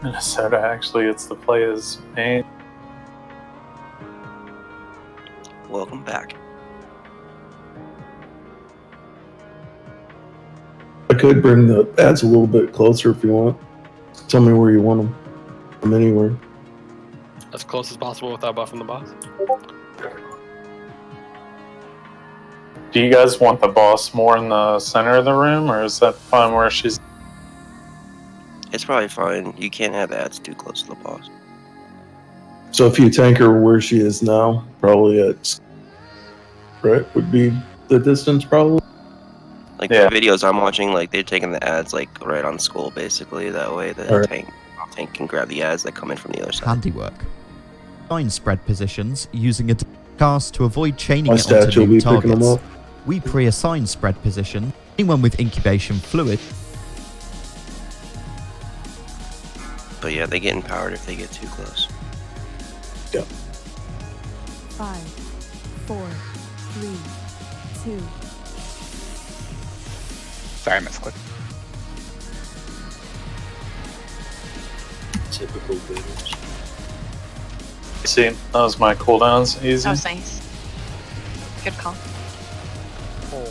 Minnesota actually gets to play as main. Welcome back. I could bring the ads a little bit closer if you want. Tell me where you want them. From anywhere. as close as possible without buffing the boss. Do you guys want the boss more in the center of the room, or is that fine where she's... It's probably fine. You can't have ads too close to the boss. So if you tank her where she is now, probably at... Right? Would be the distance, probably? Like, the videos I'm watching, like, they're taking the ads, like, right on skull, basically. That way the tank can grab the ads that come in from the other side. Handiwork. Line spread positions using a cast to avoid chaining My it onto statue will new be picking them targets. up. We pre-assign spread position. Anyone with incubation fluid. But yeah, they get empowered if they get too close. Yeah. 5, 4, 3, 2. Sorry, I misclicked. Typical bidders. See, that was my cooldowns. Easy. That was nice. Good call. 4,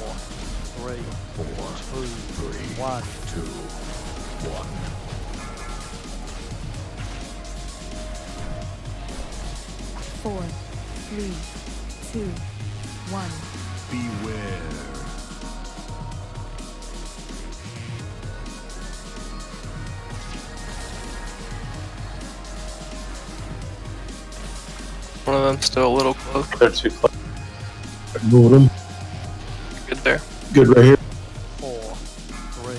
3, 2, 1. 2, 1. 4, 3, 2, 1. Beware. One of them still a little close. They're too close. Move them. Good there. Good right here. 4, 3,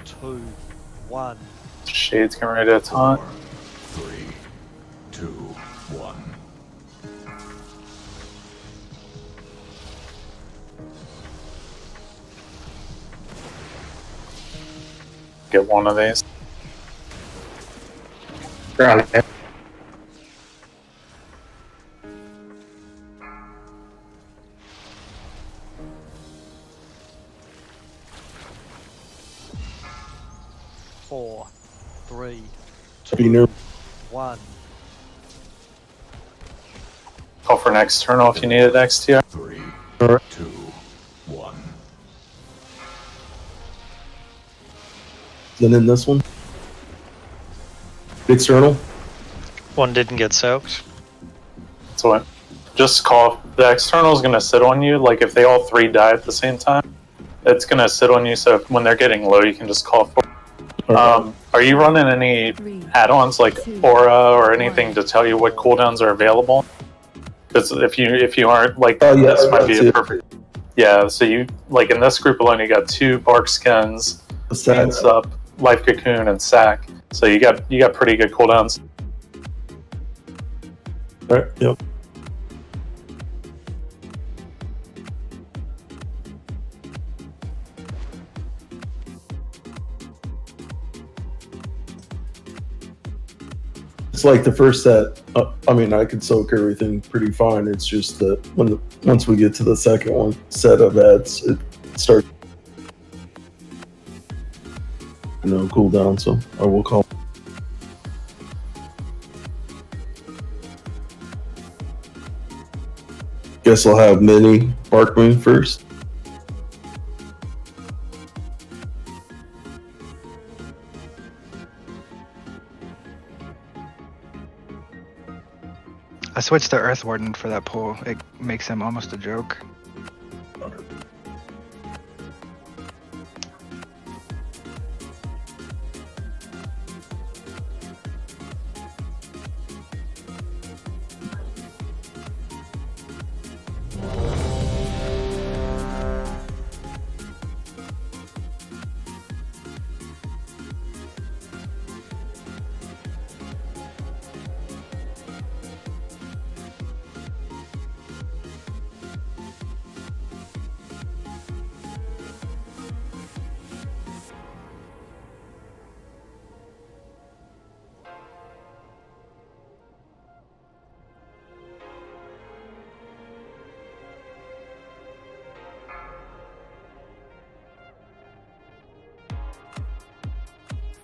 2, 1. Shade's getting ready to taunt. 3, 2, 1. Get one of these. They're on it. Four, 3, Be near. 1. Call for an external if you need it XTR. 3, 2, 1. Then in this one. External. One didn't get soaked. So what? Just call. The external is going to sit on you. Like if they all three die at the same time, it's going to sit on you. So when they're getting low, you can just call for. Are you running any add-ons like Aura or anything to tell you what cooldowns are available? Because if you aren't, like, this might be a perfect. Yeah, so you, like, in this group alone, you got 2 Bark Skins, Stance Up, Life Cocoon, and Sack. So you got pretty good cooldowns. Alright, yep. It's like the first set. I mean, I could soak everything pretty fine. It's just that once we get to the second one set of ads, it starts, cool down. So I will call. Guess I'll have Mini Barkwing first. I switched to Earth Warden for that pull. It makes him almost a joke.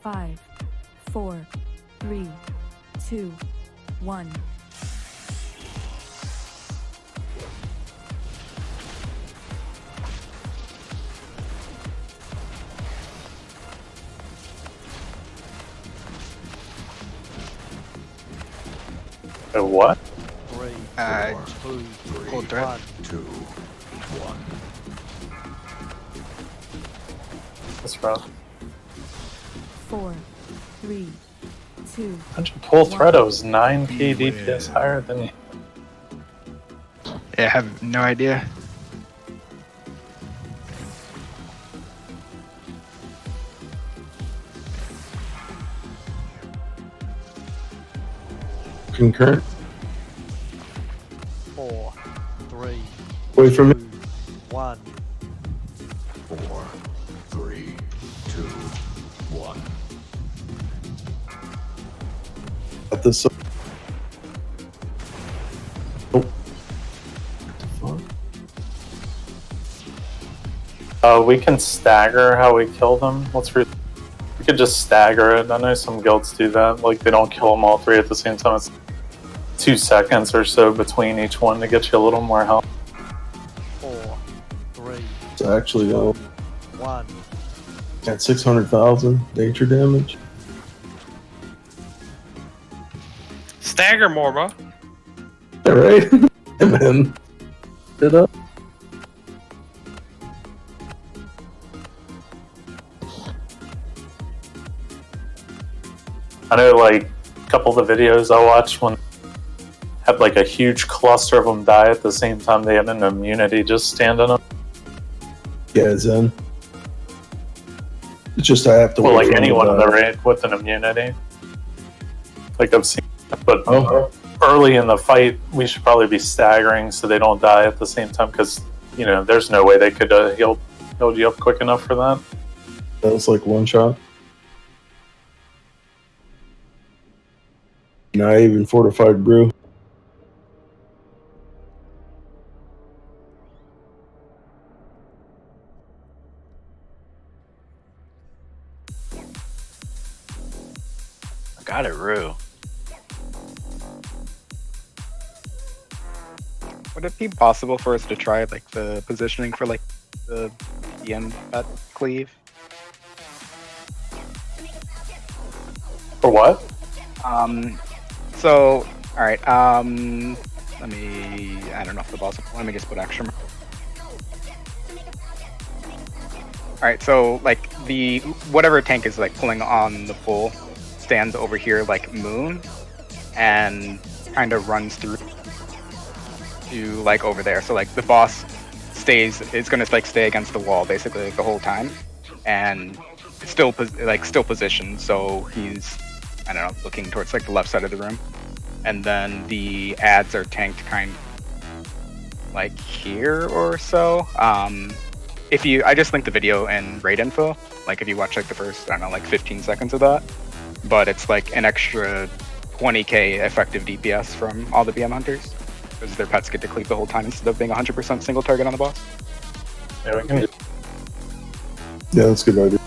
Five, 4, 3, 2, 1. A what? 3, 2, 3, hold threat. 1. 2, 1. That's rough. 4, 3, 2. How'd you pull threat? It was 9k DPS higher than you. Yeah, I have no idea. Concurrent. 4, 3, Wait for me. 1. 4, 3, 2, 1. Got this. We can stagger how we kill them. We could just stagger it. I know some guilds do that. Like, they don't kill them all 3 at the same time. It's 2 seconds or so between each one to get you a little more health. 4, 3, It's actually 1. At 600,000 nature damage. Stagger more, bro. All right, and then it up. I know, like, a couple of the videos I watched when had like a huge cluster of them die at the same time. They had an immunity just standing up. Yeah, Zen. It's just I have to. Well, wait like for them to anyone in die. the raid with an immunity. Like I've seen, but early in the fight, we should probably be staggering so they don't die at the same time. Because you know, there's no way they could heal you up quick enough for that. That was like one shot. Not even fortified brew. I got it, Rue. Would it be possible for us to try like the positioning for like the EN pet cleave? For what? So, all right. Let me. I don't know if the boss. Let me just put extra. All right. So, like the whatever tank is like pulling on the pull stands over here like moon, and kind of runs through to like over there. So like the boss is gonna like stay against the wall basically like, the whole time, and still positioned. So he's I don't know looking towards like the left side of the room. And then the ads are tanked kind of like here or so. I just linked the video in raid info. Like if you watch like the first, I don't know, like 15 seconds of that. But it's like an extra 20k effective DPS from all the BM hunters. Because their pets get to cleave the whole time instead of being 100% single target on the boss. Yeah, we can. Yeah, that's a good idea.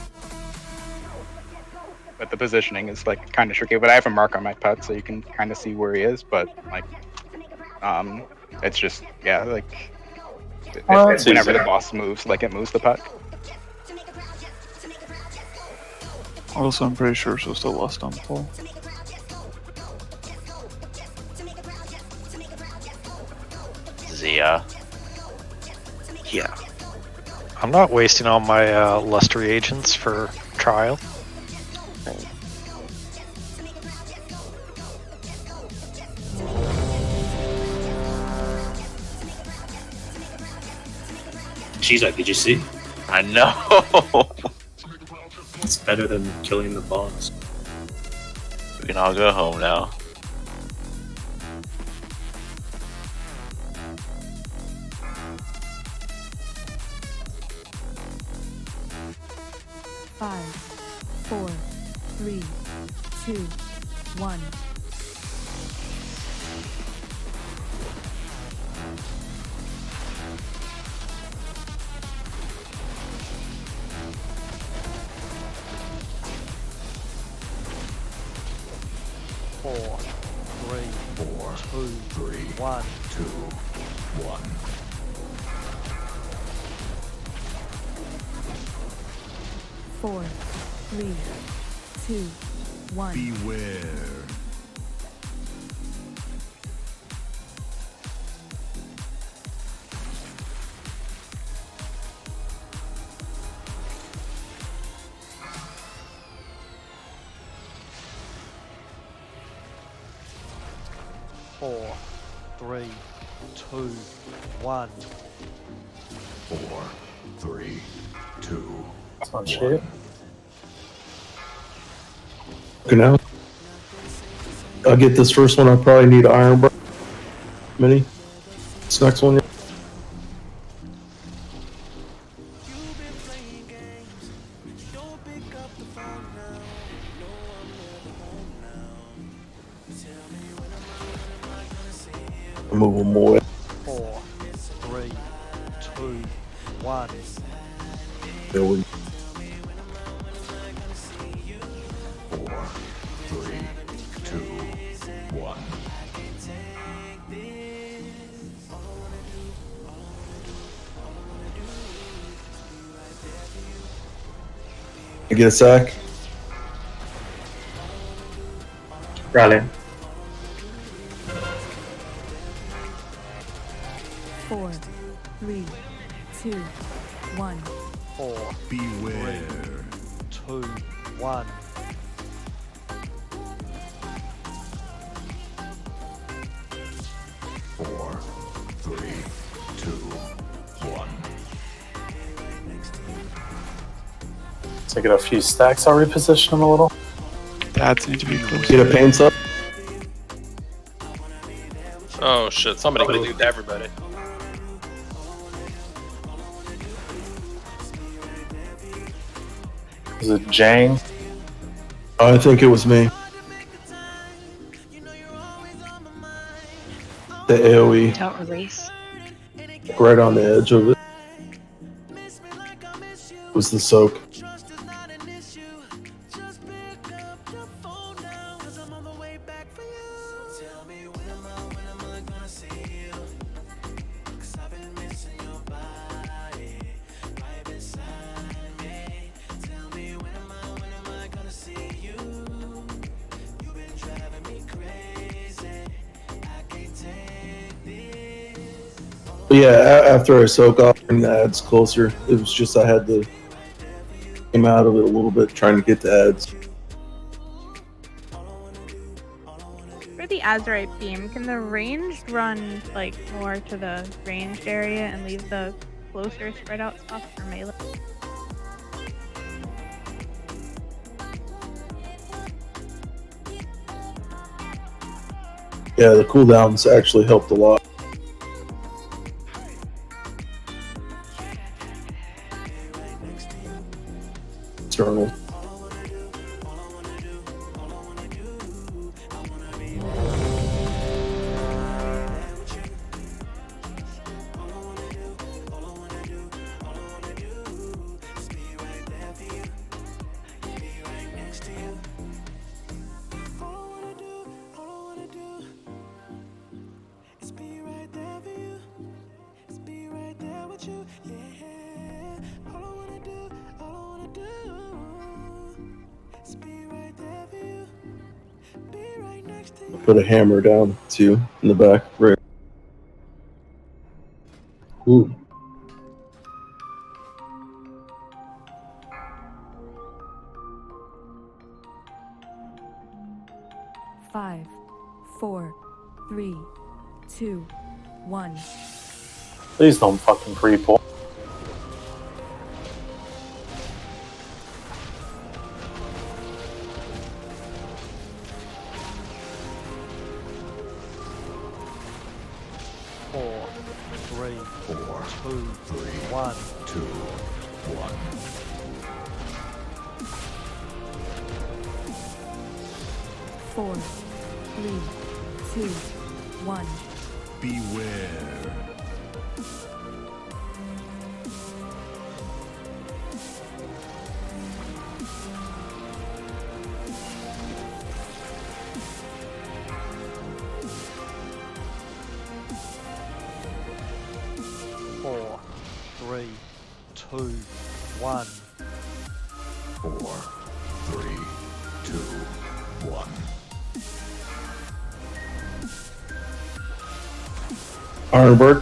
But the positioning is like kind of tricky. But I have a mark on my pet, so you can kind of see where he is. But like, it's just like whenever the boss moves, like it moves the pet. Also, I'm pretty sure it's just a lust on pull. Zia. Yeah. I'm not wasting all my lust reagents for trial. She's did you see? I know. It's better than killing the boss. We can all go home now. Five, 4, 3, 2, 1. Four, three, two, one. Four, 3, 2, 1. Beware. Four, 3, 2, 1. 4, 3, 2. That's not shit. Okay, now I'll get this first one. I'll probably need iron bar. Mini. This next one. Move them away. 4, 3, 2, 1. There we 4, 3, 2, 1. I get a sack. Rally. 4, 3, 2, 1. 4, Beware. 2, 1. Four, three, two, one. So get a few stacks, I'll reposition them a little. Dads need to be close. Get a paint up. Oh shit, somebody moved everybody. Is it Jang? I think it was me. The AoE. Don't release. Right on the edge of it. Was the soak. Yeah, after I soak off, bring the ads closer. It was just I had to came out of it a little bit trying to get the ads. For the Azurite beam, can the ranged run like more to the ranged area and leave the closer spread out spots for melee? Yeah, the cooldowns actually helped a lot. External. Put a hammer down too in the back. Right. Ooh. Five, 4, 3, 2, 1. Please don't fucking pre-pull. Four, three, Four, two, three, 1. 2, 1. 4, 3, 2, 1. Beware. Four, three, two, 1. 4, 3, 2, 1. Ironberg.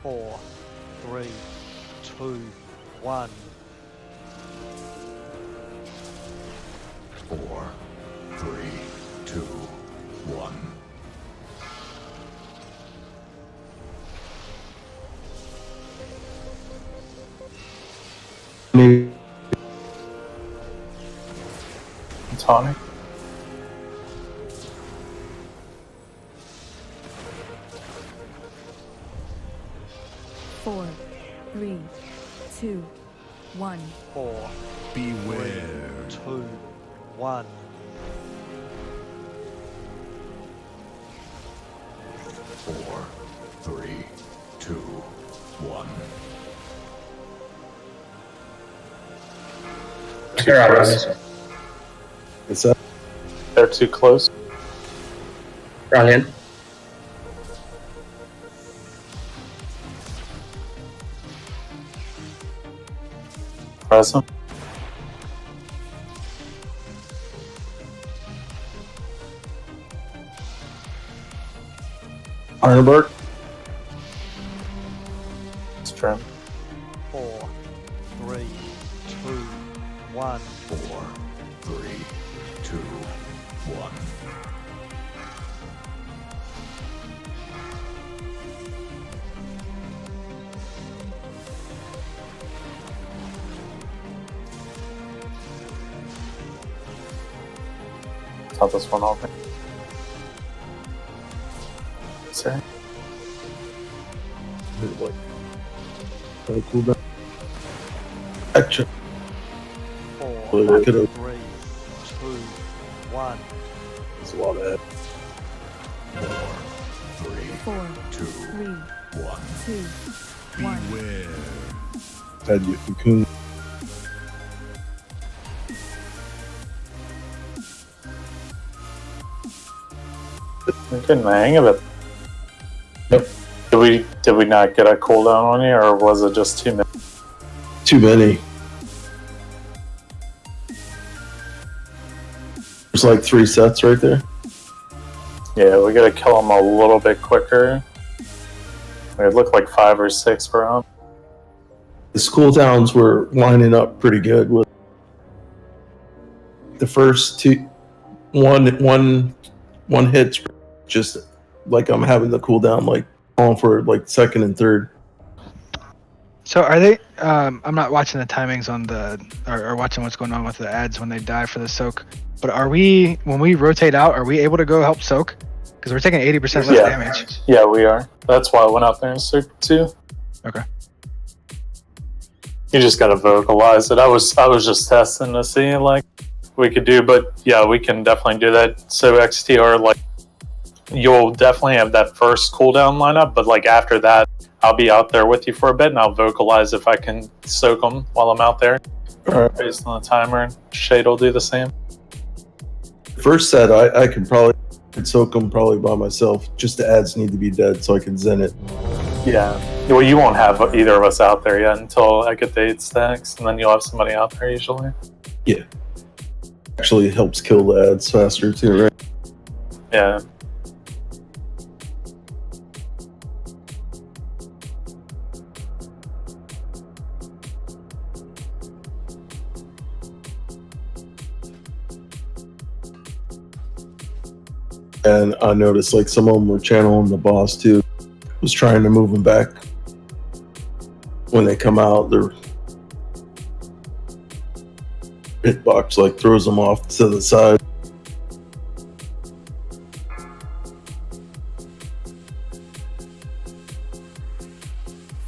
Four, three, two, 1. 4, 3, 2, 1. Tonic. Four, 3, 2, 1. 4, Beware. 2, 1. 4, 3, 2, 1. too close. What's that? They're too close. Ryan. Present. Ironbark. It's trim. 4, 3, 2, 1. 4, 3, 2, 1. Cut this one off. Sorry. Cool down. Action. 4, Well, 3, 2, could've- 1. There's a lot of that. 4, 2, 3, 1. 2, 1. Beware. Had you cocoon. I'm getting the hang of it. Yep. Did we not get a cooldown on you, or was it just too many? Too many. There's like 3 sets right there. Yeah, we gotta kill them a little bit quicker. It looked like 5 or 6 per round. The cooldowns were lining up pretty good with the first two. One hit, just like I'm having the cooldown, like on for like second and third. So are they? I'm not watching the timings on the or watching what's going on with the ads when they die for the soak. But are we, when we rotate out, are we able to go help soak? Because we're taking 80% less damage. Yeah, we are. That's why I went out there and soaked too. Okay. You just gotta vocalize it. I was just testing to see like we could do, but yeah, we can definitely do that. So XTR, like, you'll definitely have that first cooldown lineup, but like after that, I'll be out there with you for a bit and I'll vocalize if I can soak them while I'm out there. Alright. Based on the timer, and Shade will do the same. First set, I could soak them probably by myself. Just the ads need to be dead so I can zen it. Yeah. Well, you won't have either of us out there yet until I get the 8 stacks, and then you'll have somebody out there usually. Yeah. Actually helps kill the ads faster too, right? Yeah. And I noticed like some of them were channeling the boss too. Was trying to move them back. When they come out, their hitbox like throws them off to the side.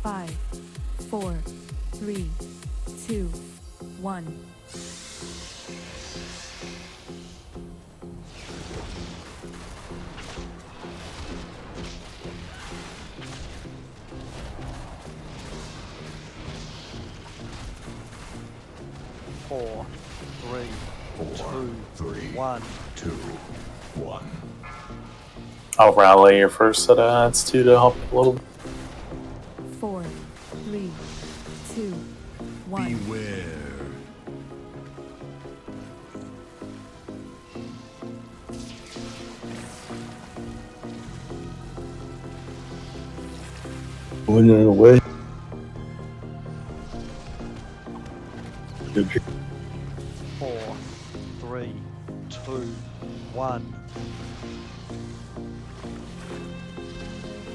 Five, 4, 3, 2, 1. Four, 3, 2, 1. 2, 1. I'll rally your first set of ads too to help a little bit. 4, 3, 2, 1. Beware. Winning it away. Good. 4, 3, 2, 1.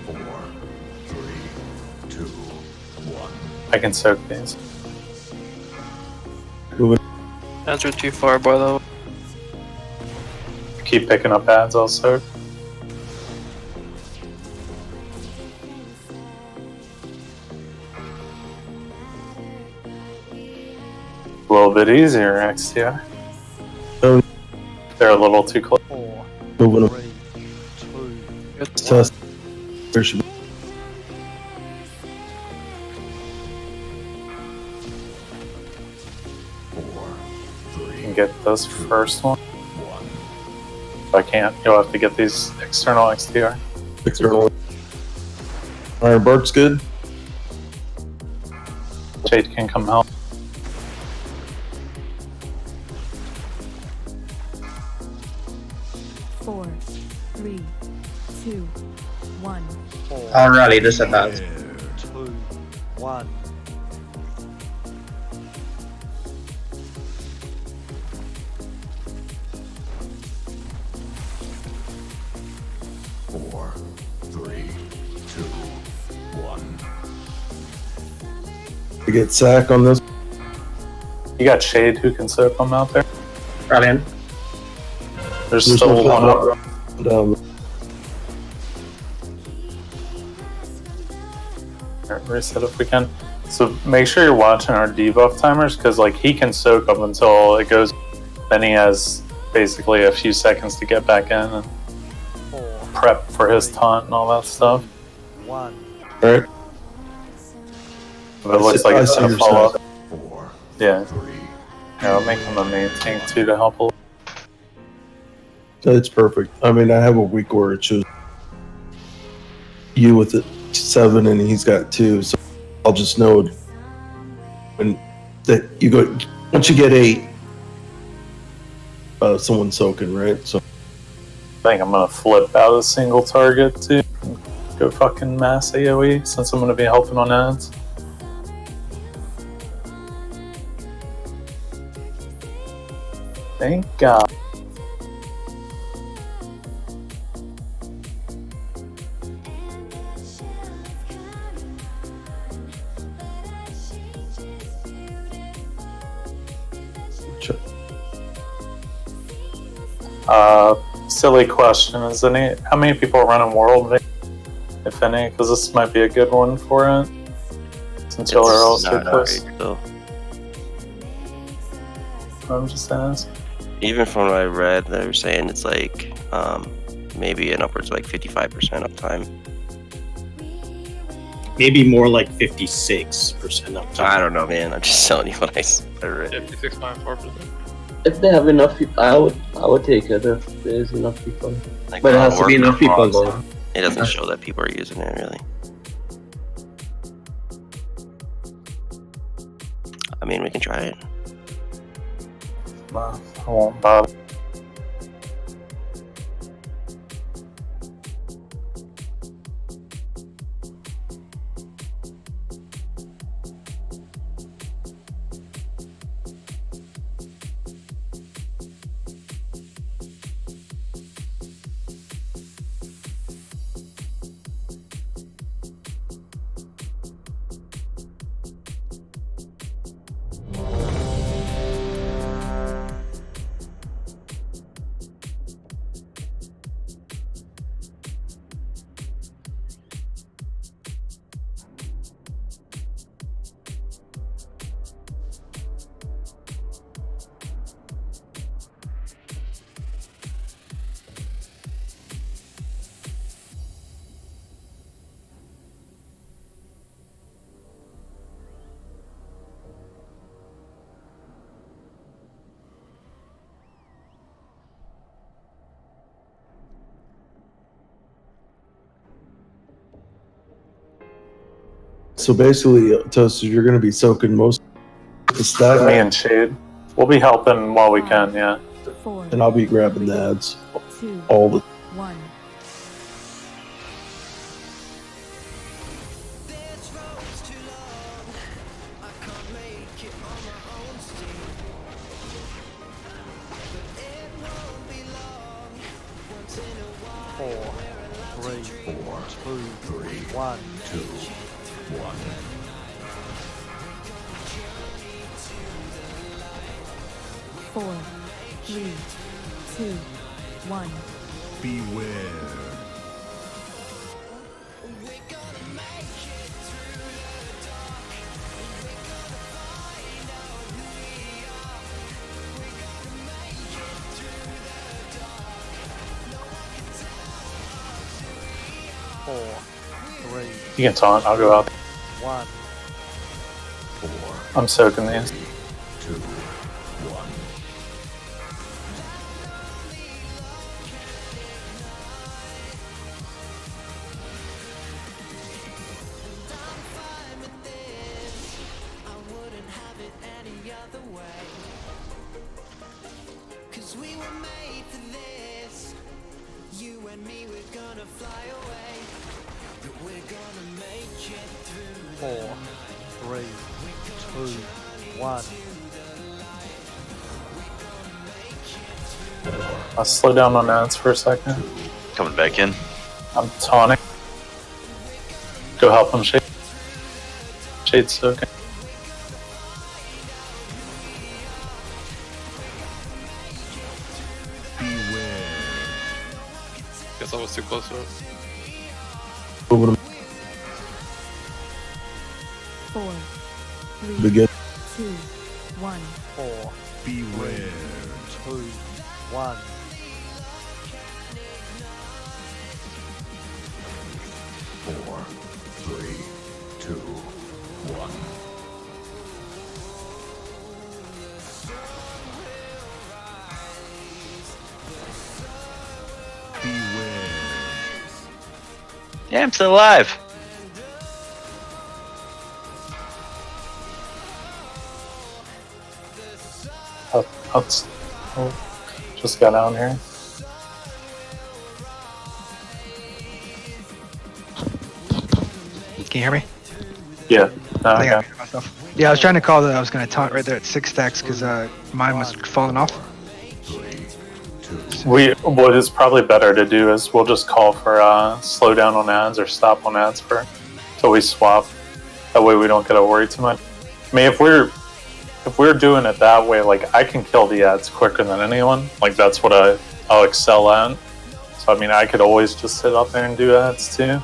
4, 3, 2, 1. I can soak these. Ads are too far, by the way. Keep picking up ads, I'll soak. A little bit easier, XTR. Oh. They're a little too close. 4, Moving 3, 2, Test. There should be. this first one. If I can't, you'll have to get these external XTR. External. Iron Bark's good. Jade can come help. Four, three, two, one. I'll rally this advance. 2, 1. Four, three, two, one. You get sack on this. You got Shade who can soak them out there. Brilliant. There's still one up. Down. Reset if we can. So make sure you're watching our debuff timers, because like he can soak up until it goes. Then he has basically a few seconds to get back in and prep for his taunt and all that stuff. 1. Alright. But it looks like it's gonna your fall sack. off. Yeah. Yeah, I'll make him a main tank too to help a little. It's perfect. I mean, I have a week where it's just you with it 7 and he's got 2, so I'll just know when that you go once you get 8, someone's soaking, right? So I think I'm gonna flip out a single target too. Go fucking mass AoE since I'm gonna be helping on ads. Thank God. Silly question. Is how many people are running World, if any? Because this might be a good one for it. Since y'all are all so close. I'm just asking. Even from what I read, they were saying it's like maybe an upwards of like 55% uptime. Maybe more like 56% uptime. I don't know, man. I'm just telling you what I read. 56.4%. If they have enough people, I would take it if there's enough people. Like, But it has to be enough people logs, though. It doesn't show that people are using it really. I mean, we can try it. I won't bother. So basically, Toasted, you're going to be soaking most of the stack. Me and Shade. We'll be helping while we can, yeah. And I'll be grabbing the ads all the 1. One, two, one. 4, 3, 2, 1. Beware. You can taunt, I'll go out. 1. I'm soaking these. 2, 1. 4, 3, 2, 1. I'll slow down on ads for a second. Coming back in. I'm taunting. Go help him, Shade. Shade's soaking. Guess I was too close to it. 4, 3, Begin. 2, 1. 4, beware. 2, 1. Four, three, two, one. Yeah, I'm still alive. Just got down here. Can you hear me? Yeah. No, I think I okay. muted myself. Yeah, I was trying to call that I was going to taunt right there at 6 stacks because mine was falling off. What is probably better to do is we'll just call for slow down on ads or stop on ads for till we swap. That way we don't get to worry too much. I mean, if we're doing it that way, like I can kill the ads quicker than anyone. Like that's what I'll excel at. So I mean, I could always just sit up there and do ads too.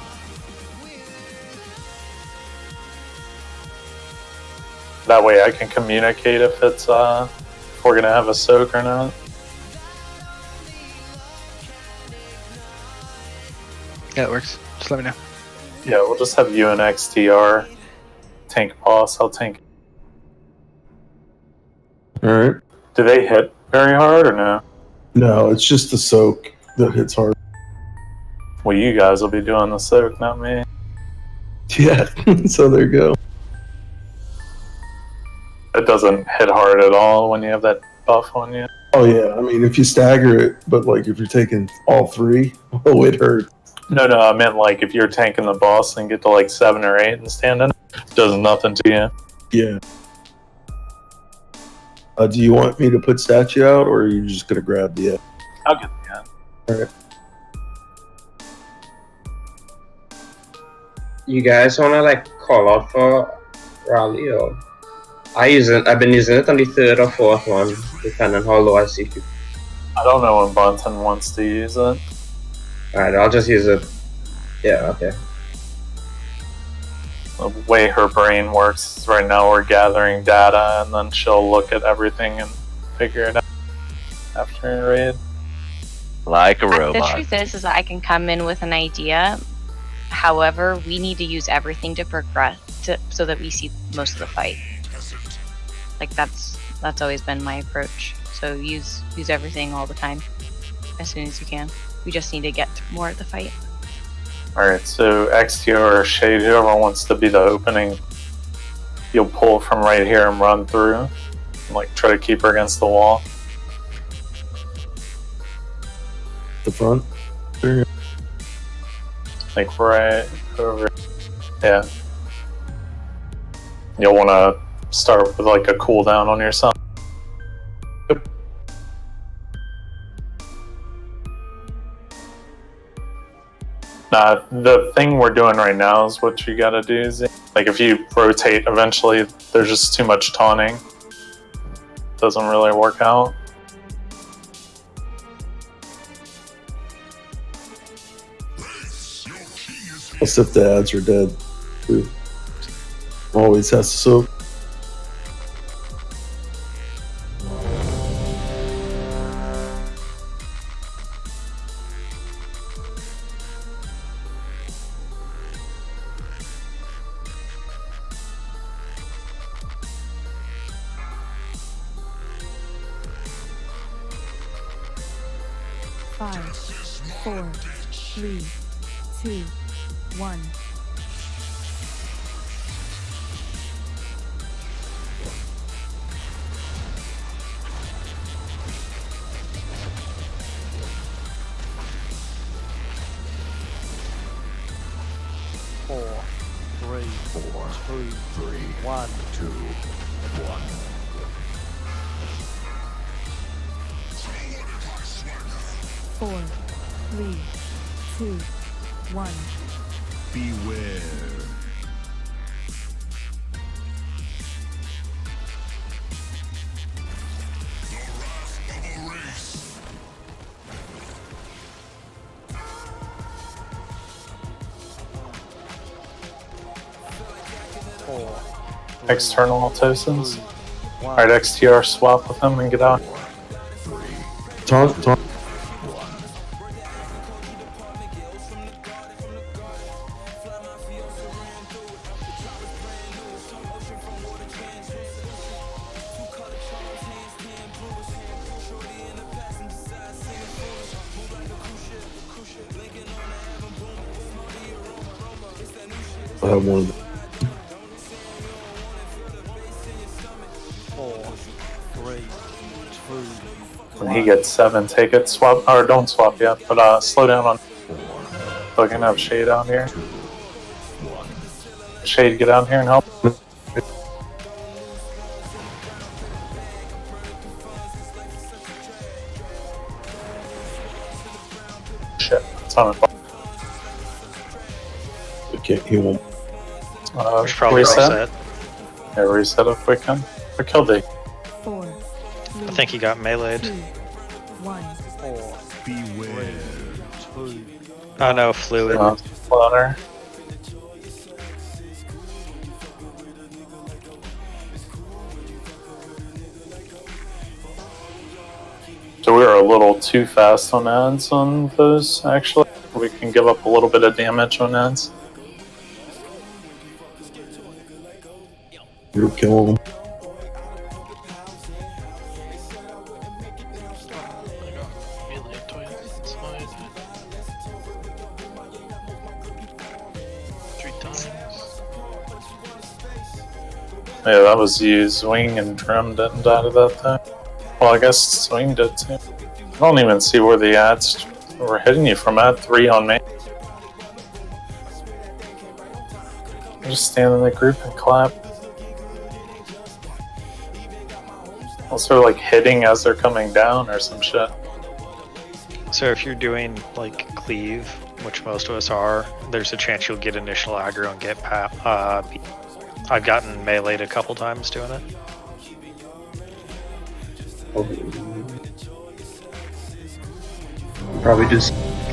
That way I can communicate if it's if we're gonna have a soak or not. Yeah, it works. Just let me know. Yeah, we'll just have you and XTR tank boss. I'll tank. Alright. Do they hit very hard or no? No, it's just the soak that hits hard. Well, you guys will be doing the soak, not me. Yeah, so there you go. It doesn't hit hard at all when you have that buff on you. Oh yeah, I mean if you stagger it, but like if you're taking all three, oh it hurts. No, I meant like if you're tanking the boss and get to like 7 or 8 and standing, it does nothing to you. Yeah. Do you want me to put statue out, or are you just gonna grab the? I'll get the end. All right. You guys wanna like call out for rally or? I've been using it on the 3rd or 4th one, depending on how low I see. I don't know when Bunton wants to use it. Alright, I'll just use it. Yeah, okay. The way her brain works is right now we're gathering data and then she'll look at everything and figure it out after a raid. Like a The robot. truth is that I can come in with an idea. However, we need to use everything to progress so that we see most of the fight. Like that's always been my approach. So use everything all the time, as soon as you can. We just need to get more of the fight. Alright, so XTR or Shade, whoever wants to be the opening, you'll pull from right here and run through. And, like try to keep her against the wall. The front. There you go. Like right over. Yeah. You'll want to start with like a cooldown on yourself. Yep. Nah, the thing we're doing right now is what you gotta do. Is like if you rotate, eventually there's just too much taunting. Doesn't really work out. Plus if the ads are dead, too. Always has to soak. Five, 4, 3, 2, 1. Four, 3, 3, 2, 1. 4, 3, 2, 1. Beware. External Tosins. Alright, XTR, swap with them and get out. Talk. I have one of them. 4, 3, 2. When he gets 7, take it. Swap, or don't swap yet, but slow down on. So I can have Shade out here. Shade, get out here and help. Shit, it's on it. Okay, he won't. Which probably reset. Yeah, reset if we can. Or kill D. 4, 3, I think he got meleeed. 1. 4, Beware. 2. Oh no, fluid. Flutter. So we were a little too fast on ads on those, actually. We can give up a little bit of damage on ads. You're killing him. Yeah, that was you. Swing and Trim didn't die to that thing. Well, I guess Swing did too. I don't even see where the ads were hitting you from. Ad 3 on me. Just stand in the group and clap. Also, like hitting as they're coming down or some shit. So if you're doing like cleave, which most of us are, there's a chance you'll get initial aggro and get I've gotten meleeed a couple times doing it. Probably just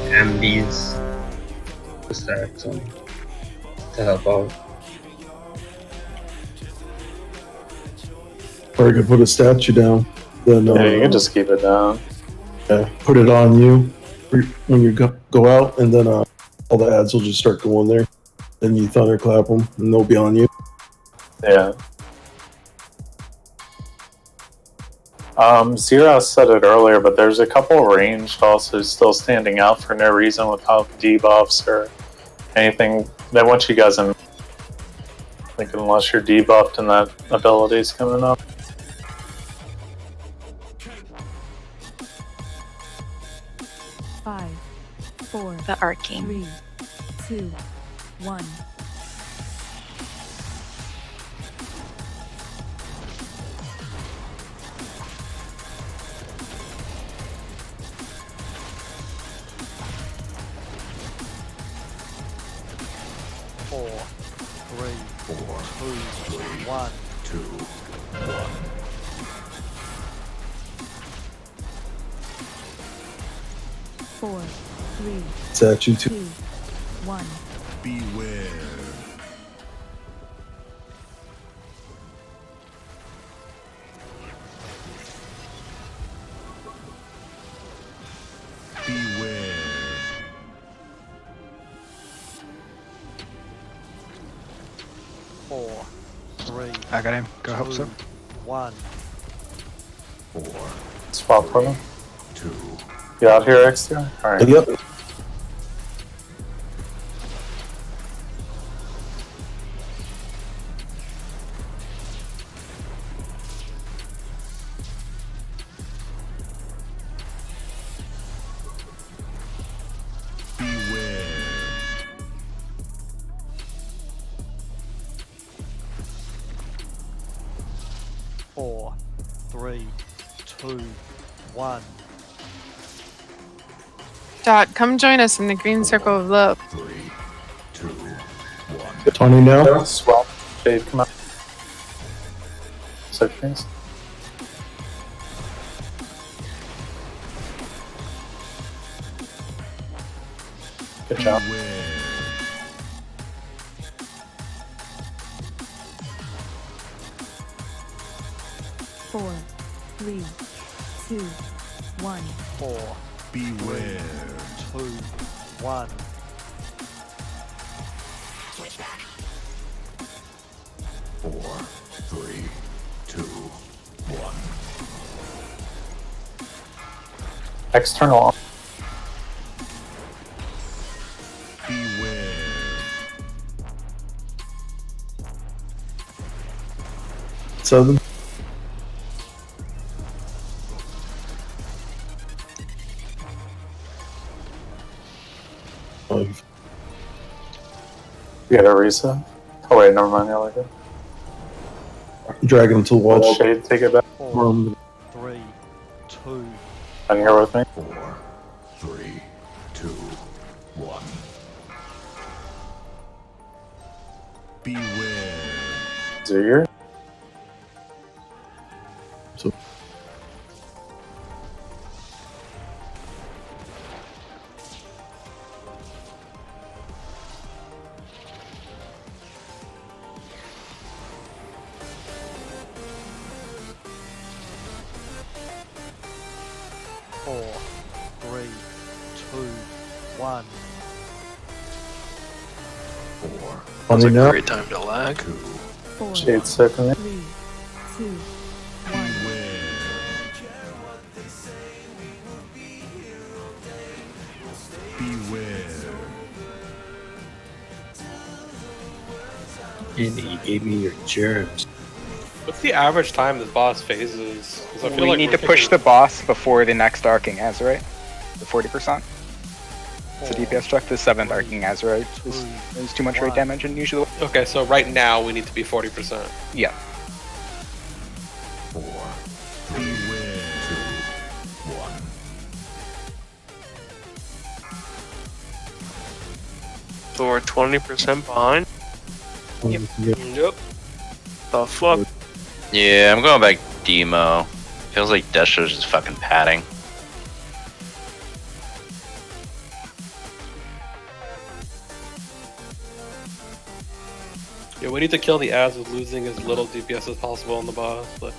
MDs to help out. Or I could put a statue down. Then Yeah, you can just keep it down. Yeah, put it on you when you go out, and then all the ads will just start going there. Then you thunderclap them, and they'll be on you. Yeah. Zero said it earlier, but there's a couple ranged also still standing out for no reason without debuffs or anything. They want you guys in. Like, unless you're debuffed and that ability's coming up. Five, 4, The arcane. 3, 2, 1. Four, 3, 2, 1. 4, 3, Statue 2, too. 1. Beware. Beware. 4, 3, I got him. Go help so. 1. Swap for them. You out here, Extra? Alright. Yep. 4, 3, 2, 1. Dot, come join us in the green circle of love. 20 now? Swap. Shade, come on. So things. Good job. Four, three, two, one. 4, Beware. 2, 1. Four, three, two, one. External. Beware. Seven. Five. You got a reset? Oh wait, never mind. I like it. Dragon to watch. Shade, take it back. 4, 3, 2. And here with me. 4, 3, 2, 1. Beware. Do you? So. Four, 3, 2, 1. 4, That's a 20 now? great time to lag. 4, Shade second. 3, 2, 1. Beware. And he gave me your germs. What's the average time this boss phases? 'Cause I feel We like need we're to push the taking- boss before the next Arcing Azurite. The 40%. It's a DPS check. The 7th Arcing Azurite is too much rate damage and usually. Okay, so right now we need to be 40%. Yeah. 4, 3, 2, 1. So we're 20% behind. Yep. Yep. The fuck? Yeah, I'm going back demo. Feels like Destro's just fucking padding. Yeah, we need to kill the Az with losing as little DPS as possible on the boss, but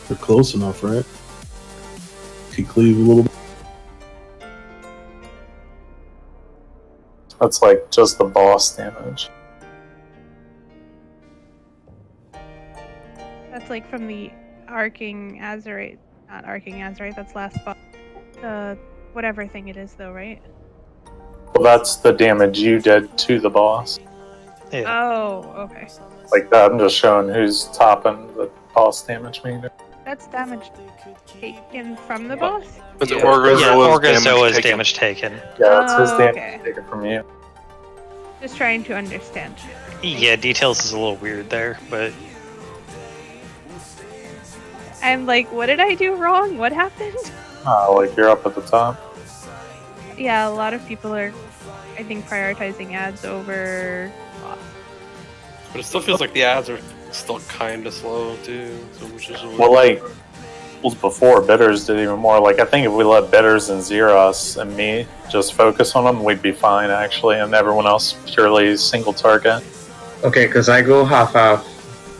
They're close enough, right? Could cleave a little bit. That's like just the boss damage. That's like from the Arcing Azurite. Not Arcing Azurite, that's last boss. The whatever thing it is, though, right? Well, that's the damage you did to the boss. Oh, okay. Like that, I'm just showing who's topping the boss damage meter. That's damage taken from the boss? But the Yeah, Orgazoa's damage taken. Yeah, it's his Oh, damage okay. taken from you. Just trying to understand. Yeah, details is a little weird there, but I'm like, what did I do wrong? What happened? Like you're up at the top. Yeah, a lot of people are, I think, prioritizing ads over boss. it still feels like the ads are still kind of slow too. So which is Well, like was before Bitters did even more. Like I think if we let Bitters and Zeros and me just focus on them, we'd be fine actually, and everyone else purely single target. Okay, because I go half,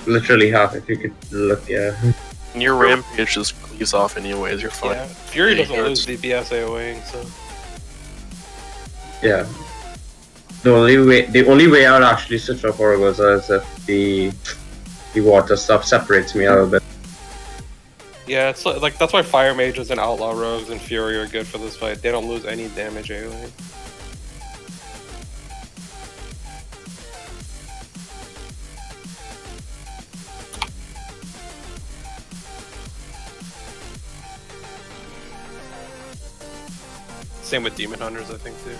literally half. If you could look, yeah. And your rampage just cleaves off anyways, you're fine. yeah, Fury doesn't Yeah, lose DPS AoEing, so Yeah. The only way I would actually switch off Orgoza is if the water stuff separates me a little bit. yeah, it's like that's why Fire Mages and Outlaw Rogues and Fury are good for this fight. They don't lose any damage AoE. Same with Demon Hunters, I think too.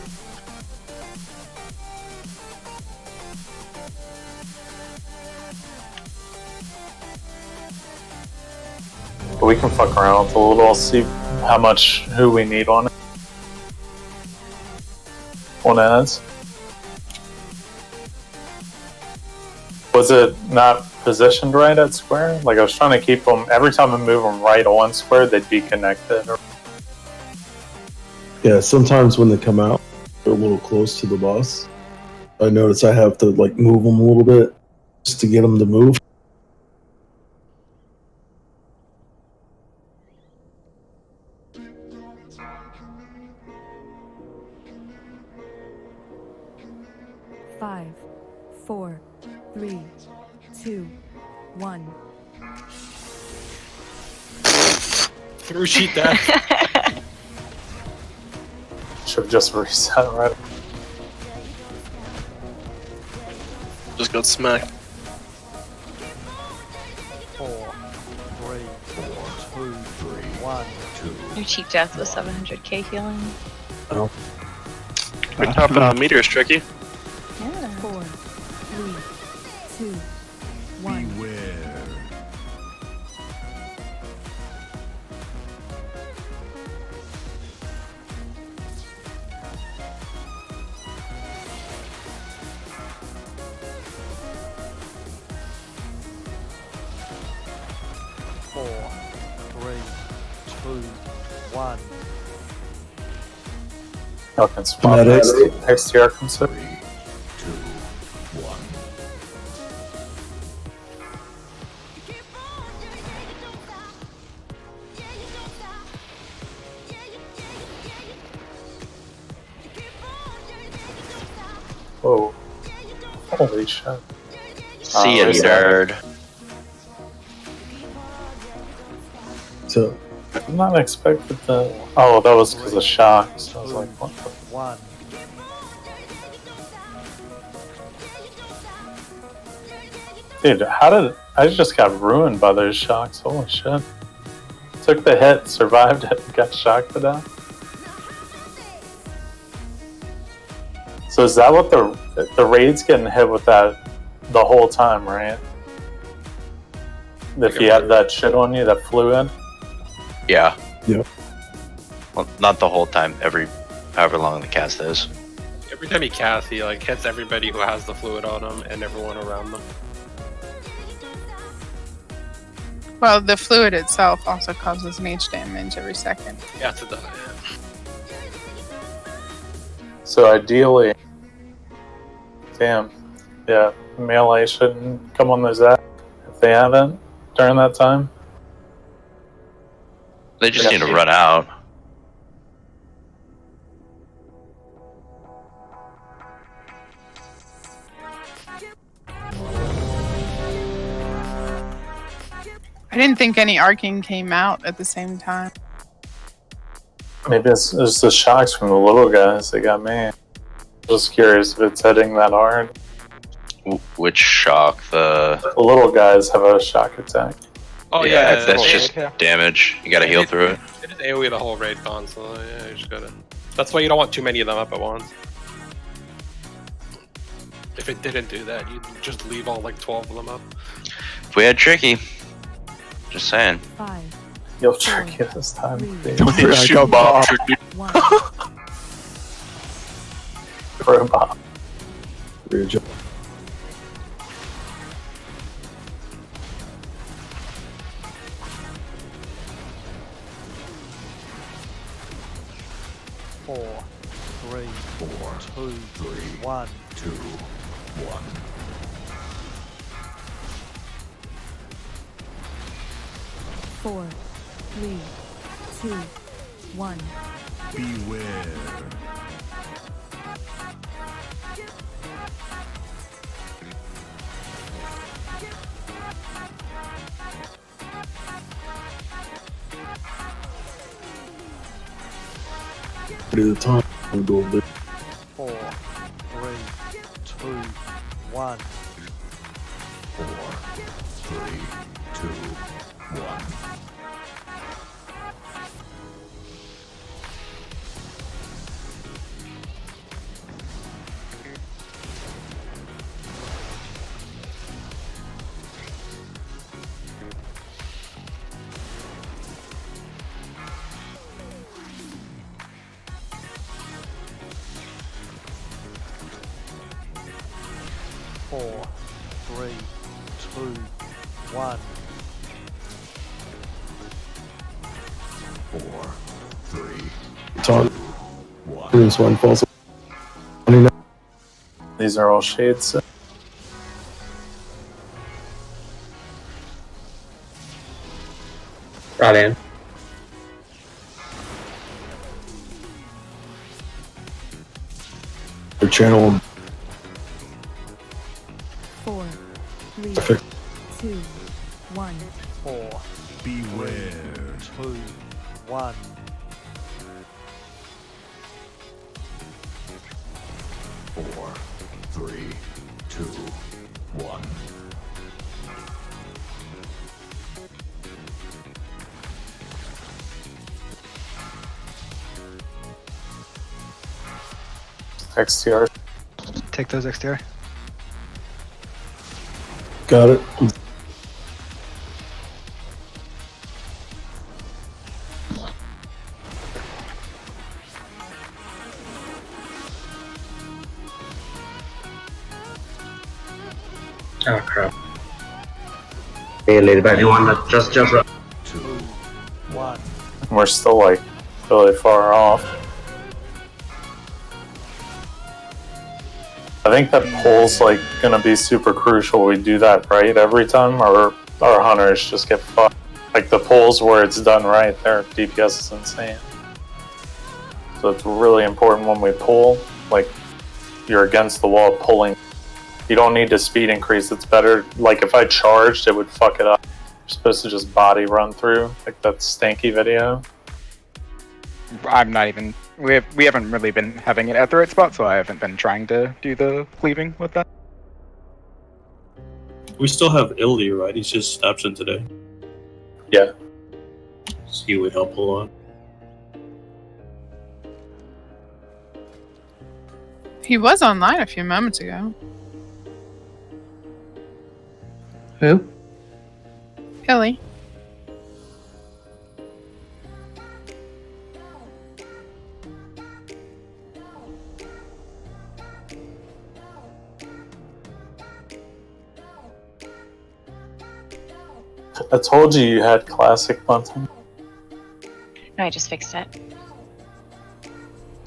We can fuck around with a little, see how much who we need on it. On ads. Was it not positioned right at square? Like I was trying to keep them, every time I move them right on square, they'd be connected. Yeah, sometimes when they come out, they're a little close to the boss. I notice I have to like move them a little bit just to get them to move. Five, 4, 3, 2, 1. Through sheet that. Should have just reset right. Just got smacked. 4, 3, 2, 1. Your cheap death was 700k healing. Oh. We're top of the meteor is tricky. Yeah. 4, 3, 2, 1. Beware. Four, 3, 2, 1. Y'all can spot XTR comes up. 3, 2, 1. Whoa. Holy shit. See ya, nerd. So I'm not expected to. Oh, that was because of shock. So I was like, what the? 1. Dude, how did. I just got ruined by those shocks. Holy shit. Took the hit, survived it, and got shocked to death. So is that what the raid's getting hit with that the whole time, right? If you have that shit on you, that fluid? Yeah. Yep. Well, not the whole time. However long the cast is. Every time he casts, he like hits everybody who has the fluid on him and everyone around them. Well, the fluid itself also causes mage damage every second. Yeah, it's a done. So ideally, damn, yeah, melee shouldn't come on those apps if they haven't during that time. They just need to run out. I didn't think any arcing came out at the same time. Maybe it's the shocks from the little guys that got me. Just curious if it's hitting that hard. Which shock? The little guys have a shock attack. Oh yeah, yeah, that's just damage. You gotta heal through it. It is AoE the whole raid con, so yeah, you just gotta. That's why you don't want too many of them up at once. If it didn't do that, you'd just leave all like 12 of them up. If we had Tricky, just saying. 5, You'll trick it this time. Don't forget, I got Bob. 1. Robot. Weird job. Four, 3, 2, 1. 2, 1. Four, 3, 2, 1. Beware. At the time, I'm going to 4, 3, 2, 1. 4, 3, 2, 1. 4, 3, 2, 1. 4, 3. Taunt. This one falls. 29. These are all shades. Rallying. The channel. 4, 3, Perfect. 2, 1. 4, Beware. 2, 1. 4, 3, 2, 1. XTR. Take those XTR. Got it. Oh crap. Hey, lady, but you wanna just jump up? 2, 1. We're still like really far off. I think that pull's like gonna be super crucial. We do that right every time, or our hunters just get fucked. Like the pulls where it's done right, their DPS is insane. So it's really important when we pull, like you're against the wall pulling. You don't need to speed increase, it's better. Like if I charged, it would fuck it up. You're supposed to just body run through, like that stanky video. I'm not even. We haven't really been having it at the right spot, so I haven't been trying to do the cleaving with that. We still have Illy, right? He's just absent today. Yeah. So he would help a lot. He was online a few moments ago. Who? Illy. I told you you had classic bunting. No, I just fixed it.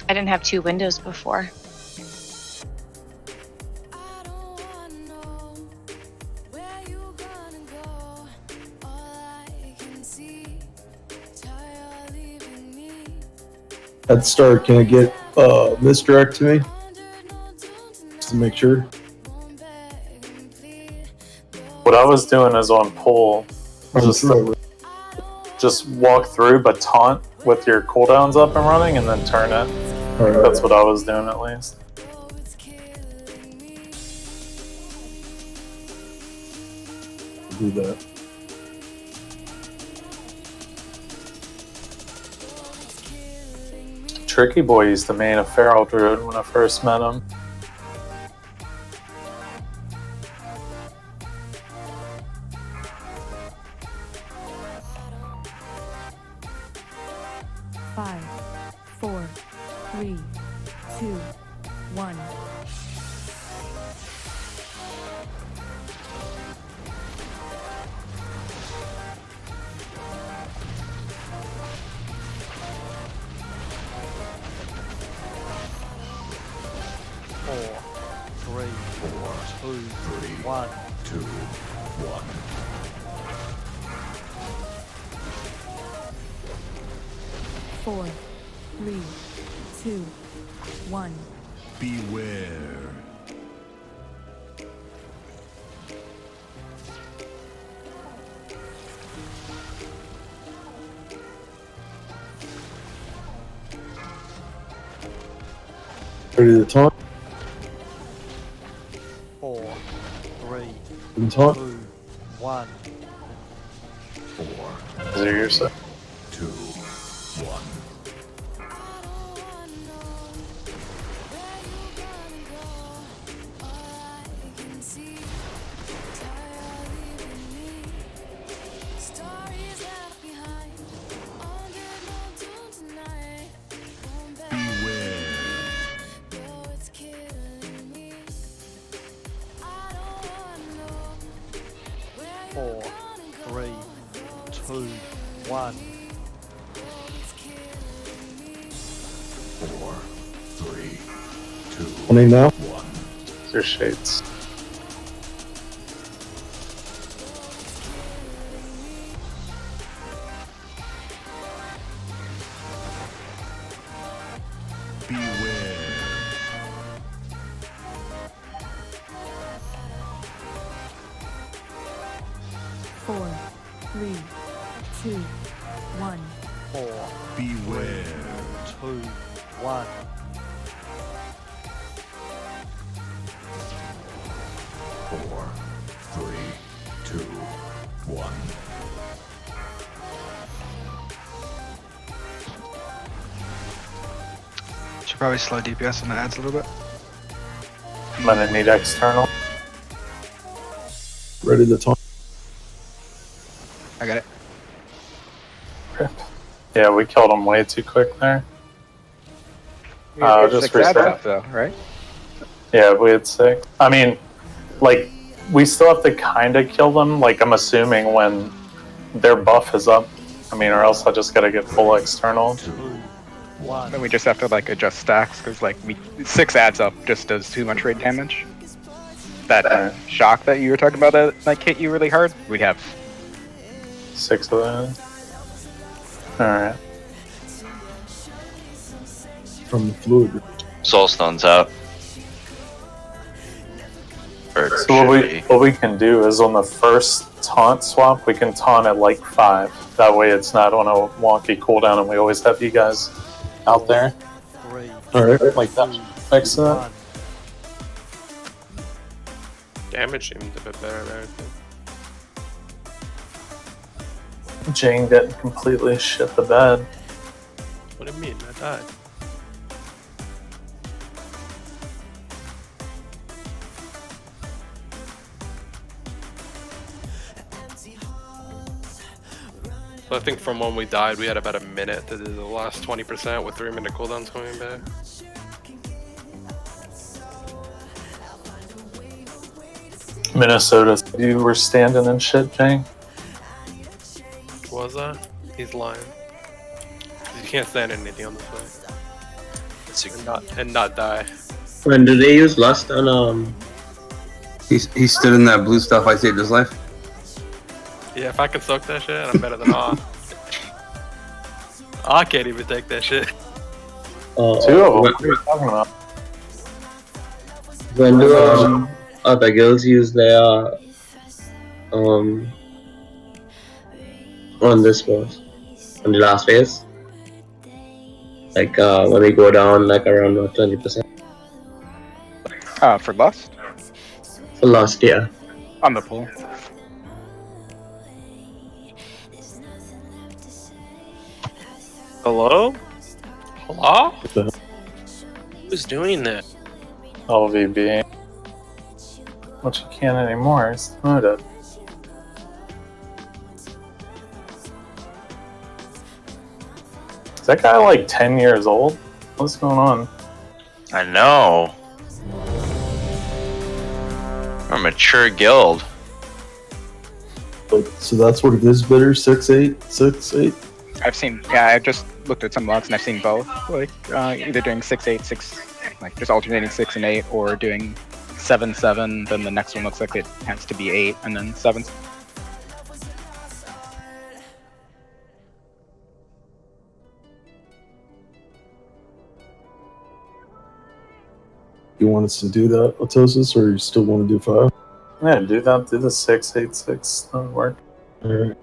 I didn't have 2 windows before. At start, can I get misdirect to me? Just to make sure. What I was doing is on pull, just walk through but taunt with your cooldowns up and running and then turn it. Alright. That's what I was doing at least. Do that. Tricky Boy used to main a Feral Druid when I first met him. Five, 4, 3, 2, 1. 4, 3, 2, 1. 2, 1. 4, 3, 2, 1. Beware. Ready to taunt? 4, 3, And taunt? 2, 1. 4, Is it your side? 2, 1. 1. 4, 3, 2, 20 now. 1. These are shades. Beware. 4, 3, 2, 1. 4, Beware. 2, 1. 4, 3, 2, 1. Should probably slow DPS on the ads a little bit. I'm gonna need external. Ready to talk. I got it. Yeah, we killed him way too quick there. We have Just 6 ads reset. up though, right? Yeah, we had 6. I mean, like, we still have to kind of kill them. Like, I'm assuming when their buff is up. I mean, or else I just gotta get full external. Then we just have to like adjust stacks because like 6 adds up just does too much raid damage. That shock that you were talking about that like hit you really hard, we'd have 6 of them. Alright. From the fluid. Soulstone's out. So what we can do is on the first taunt swap, we can taunt at like 5. That way it's not on a wonky cooldown and we always have you guys out there. 3, Alright. Like that. Fix that. 1. Damage seemed a bit better there, I think. Jane didn't completely shit the bed. What do you mean? I died. So I think from when we died, we had about a minute to do the last 20% with 3-minute cooldowns coming back. Minnesota, you were standing and shit, Jane? Was I? He's lying. You can't stand anything on this way. And not die. When do they use lust on He stood in that blue stuff. I saved his life. Yeah, if I can soak that shit, I'm better than Ah. I can't even take that shit. 2 of them. What are you talking about? When do other girls use their on this course? On the last phase? Like when we go down like around 20%. For lust? For lust, yeah. On the pool. Hello? Hello? Who's doing that? LVB. Which you can't anymore, it's limited. Is that guy like 10 years old? What's going on? I know. We're a mature guild. So that's what it is, bitter? 6-8? 6-8? I've seen, yeah, I've just looked at some logs and I've seen both. Like, either doing 6-8, 6, like just alternating 6 and 8, or doing 7-7, then the next one looks like it has to be 8, and then 7. You want us to do that, Otosis, or you still want to do 5? Yeah, do that. Do the 6-8-6. That would work. Alright.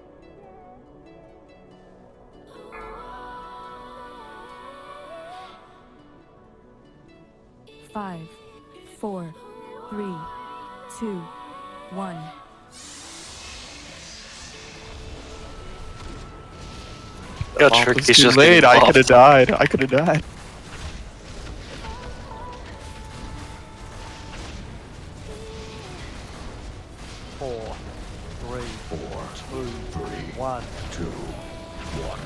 Five, 4, 3, 2, 1. Got tricky. It's too late. I could have died. I could have died. Four, three, 1. 2, 1.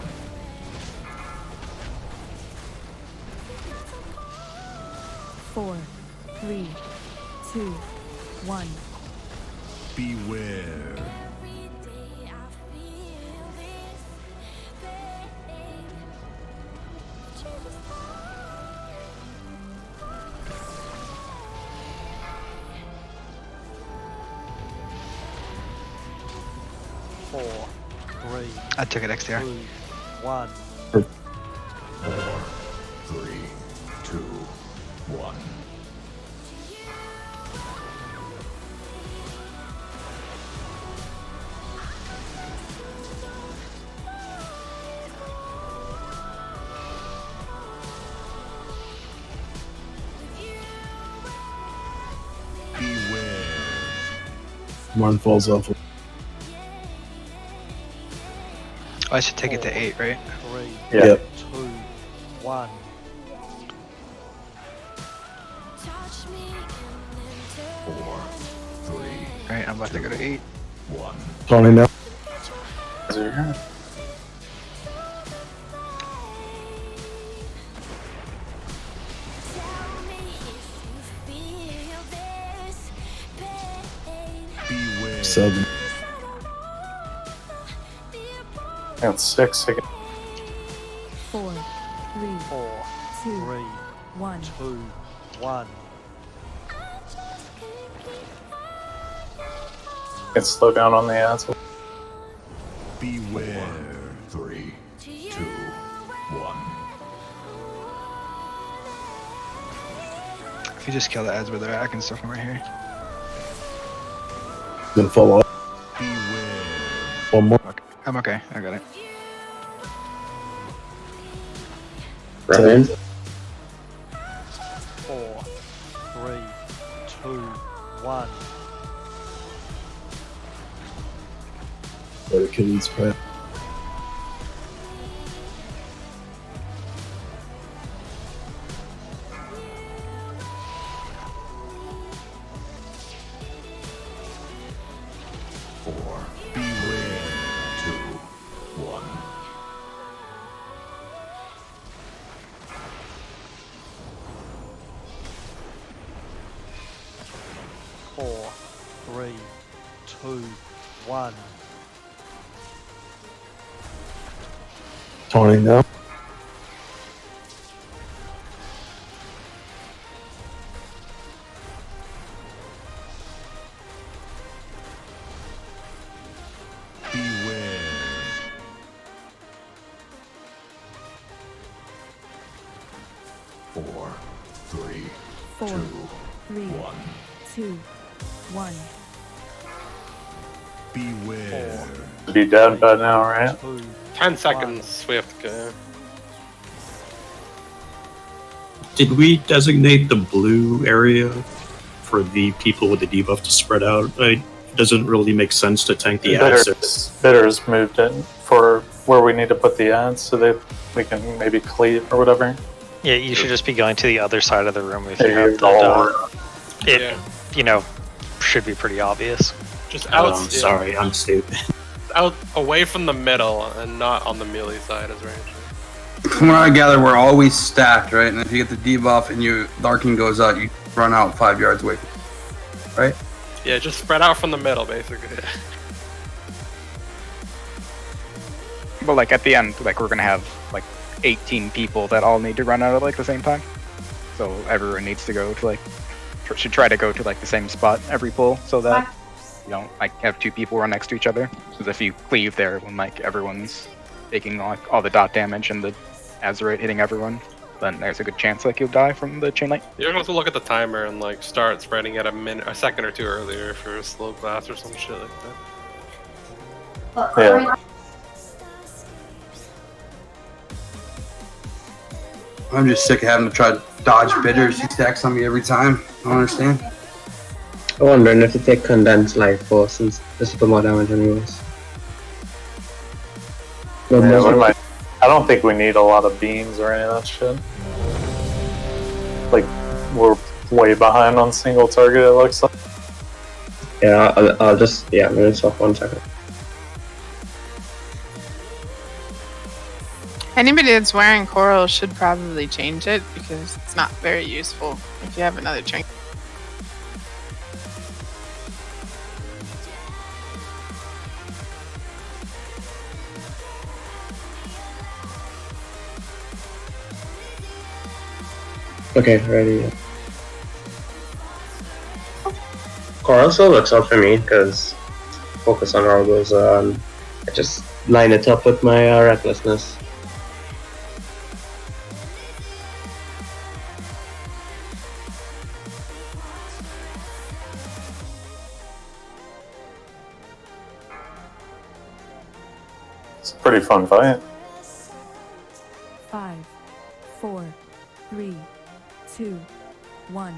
Four, 3, 2, 1. Beware. 4, 3, I took it XTR. 2, 1. 4, 3, 2, 1. One falls off. I should take it to 8, right? 3, Yeah. Yep. 2, 1. Alright, I'm about to go to 8. 1. Tony now. Beware. 7. And 6 again. 4, 3, 4, 2, 3, 1. 2, 1. Can slow down on the ads. Beware. 3, 2, 1. If you just kill the ads where they're at, I can stuff them right here. Gonna fall off. One more. Okay. I'm okay. I got it. Ryan. 4, 3, 2, 1. Better kill these crap. Beware. 2, 1. 4, 3, 2, 1. Tony now. Beware. 4, 3, 4, 2, 3, 1. 2, 1. Beware. Be dead by now, right? 10 seconds, Swift go. Did we designate the blue area for the people with the debuff to spread out? It doesn't really make sense to tank the ads. Bitters moved in for where we need to put the ads so that we can maybe cleave or whatever. Yeah, you should just be going to the other side of the room if There you have you the go. It, you know, should be pretty obvious. Just out. I'm sorry, I'm stupid. Out away from the middle and not on the melee side as range. From what I gather, we're always stacked, right? And if you get the debuff and your Larkin goes out, you run out 5 yards away from it, right? Yeah, just spread out from the middle, basically. But like at the end, like we're gonna have like 18 people that all need to run out at like the same time. So everyone needs to go to like should try to go to like the same spot every pull, so that you don't like have 2 people run next to each other. Because if you cleave there, when like everyone's taking like all the dot damage and the Azerite hitting everyone, then there's a good chance like you'll die from the chain light. You're gonna have to look at the timer and like start spreading it a second or 2 earlier for a slow class or some shit like that. Yeah. I'm just sick of having to try to dodge bitters. He stacks on me every time. I don't understand. I'm wondering if to take condensed life force since this is more damage anyways. Yeah, we might. I don't think we need a lot of beams or any of that shit. Like, we're way behind on single target, it looks like. Yeah, I'll just, yeah, I'm gonna stop 1 second. Anybody that's wearing coral should probably change it because it's not very useful if you have another trinket. Okay, ready. Coral still looks out for me because focus on all those just line it up with my recklessness. It's a pretty fun fight. 5, 4, 3, 2, 1.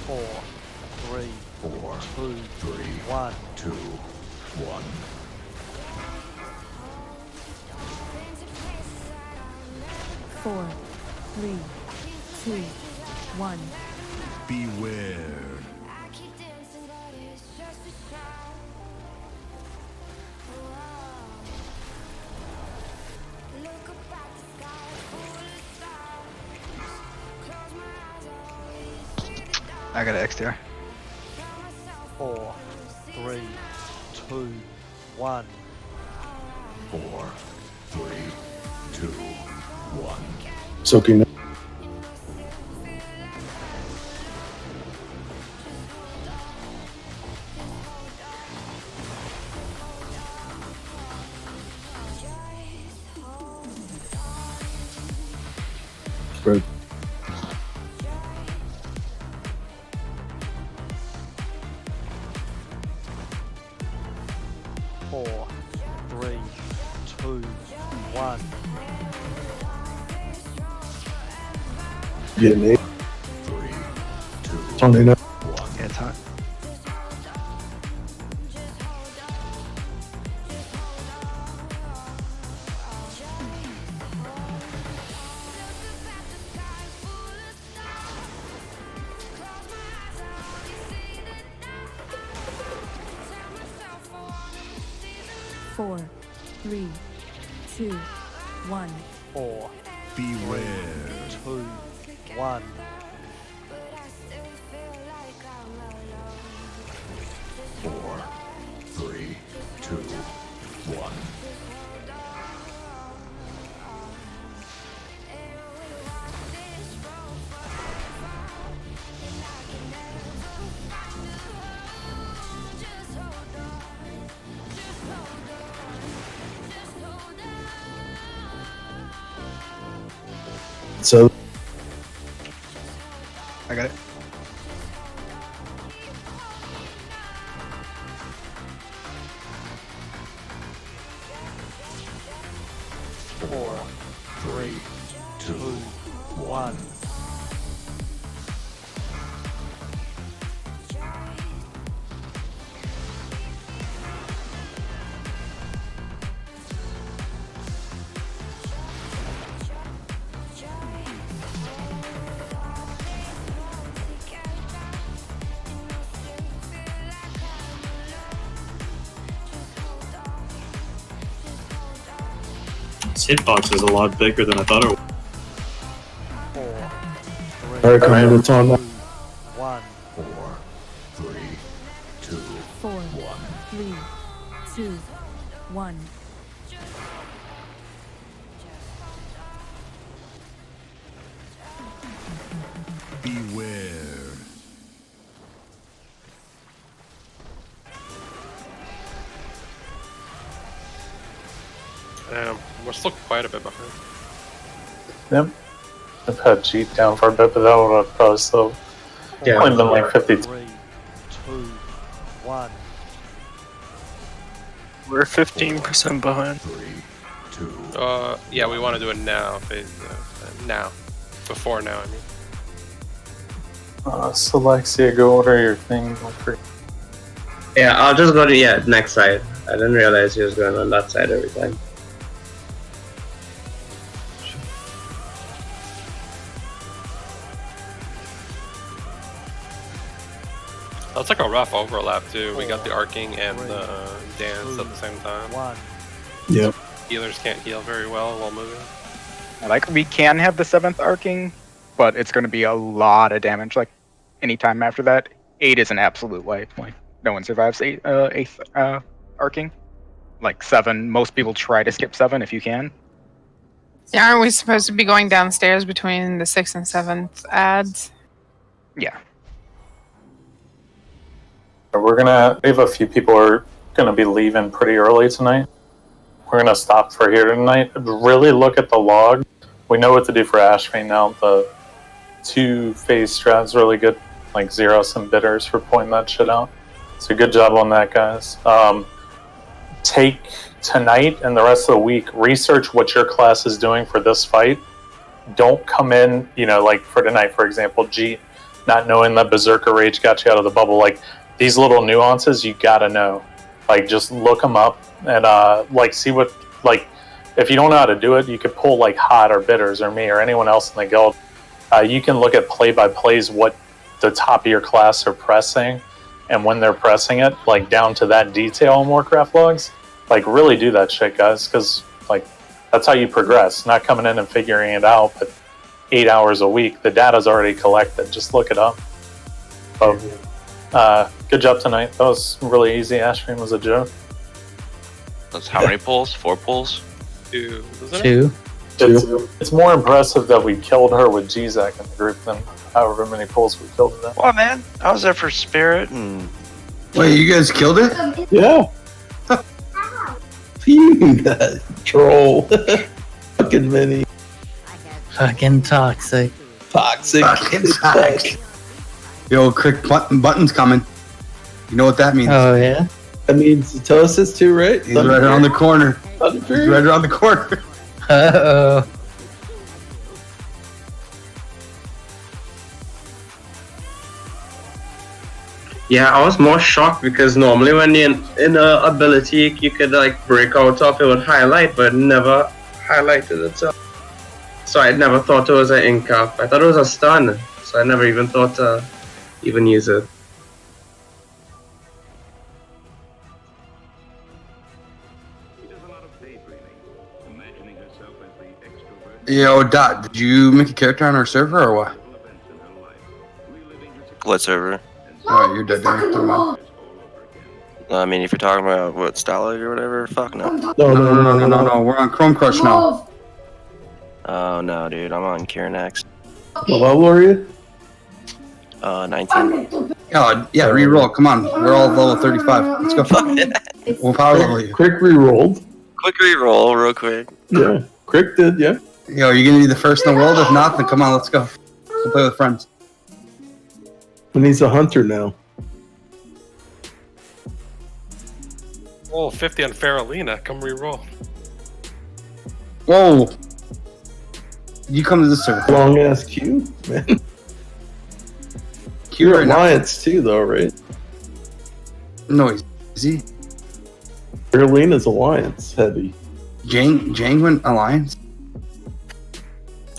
Four, three, two, 1. 4, 3, 2, 1. Beware. I got an XTR. 4, 3, 2, 1. 4, 3, 2, 1. Soaking. Spread. Four, 3, 2, 1. Get an 8. It's on in. Yeah, it's hot. Four, 3, 2, 1. 4, Beware. 2, 1. 4, 3, 2, 1. So I got it. Four, 3, 2, 1. This hitbox is a lot bigger than I thought it was. 4, 3, Alright, come on, it's on. 1. 4, 3, 2, 4, 3, 2, 1. beware. We're still quite a bit behind. Yep. I've had Jeep down for a bit, but that would have probably still only been like 52. 3, 2, 1. We're 15% behind. Yeah, we want to do it now. Now. Before now, I mean. Selexia, go order your thing. Yeah, I'll just go to next side. I didn't realize he was going on that side every time. That's like a rough overlap too. We got the arcing and the dance at the same time. Yep. Healers can't heal very well while moving. Like, we can have the 7th arcing, but it's going to be a lot of damage. Like, anytime after that, 8 is an absolute wipe. Like, no one survives 8th arcing. like 7. Most people try to skip 7 if you can. Yeah, aren't we supposed to be going downstairs between the 6th and 7th ads? Yeah. We have a few people who are gonna be leaving pretty early tonight. We're gonna stop for here tonight. Really look at the log. We know what to do for Ashfane now. The 2-phase strat's really good. Like Zeros and Bitters for pointing that shit out. So good job on that, guys. Take tonight and the rest of the week, research what your class is doing for this fight. Don't come in, like for tonight, for example, not knowing that Berserker Rage got you out of the bubble. Like, these little nuances you gotta know. Like, just look them up and see what, if you don't know how to do it, you could pull like Hot or Bitters or me or anyone else in the guild. You can look at play-by-plays what the top of your class are pressing and when they're pressing it, like down to that detail in Warcraft logs. Like, really do that shit, guys, because that's how you progress. Not coming in and figuring it out, but 8 hours a week. The data's already collected. Just look it up. But good job tonight. That was really easy. Ashfane was a joke. That's how many pulls? 4 pulls? 2. Isn't it? 2. It's more impressive that we killed her with Gzak in the group than however many pulls we killed her. Well, man, I was there for Spirit and. Wait, you guys killed it? Yeah. You troll. Fucking mini. Fucking toxic. Toxic. Fucking toxic. Yo, quick button's coming. You know what that means? Oh, yeah? That means Satosis too, right? He's right around the corner. He's right around the corner. Uh-oh. Yeah, I was more shocked because normally when you're in a ability, you could break out of it with highlight, but never highlighted it. So I never thought it was an ink up. I thought it was a stun, so I never even thought to even use it. Yo, Dot, did you make a character on our server or what? What server? Alright, you're dead there. Never mind. I mean, if you're talking about what style or whatever, fuck no. No. We're on Chrome Crush now. Oh no, dude, I'm on Kieran X. What level are you? 19. Yeah, re-roll. Come on, we're all level 35. Let's go. We'll power level you. Crick re-rolled. Quick re-roll, real quick. Yeah, Crick did, yeah. Yo, you gonna be the first in the world? If not, then come on, let's go. We'll play with friends. And he's a hunter now. Oh, 50 on Faralina. Come re-roll. Whoa! You come to this server. Long ass queue, man. You're Alliance too, though, right? No, is he? Carolina's Alliance heavy. Jang went Alliance?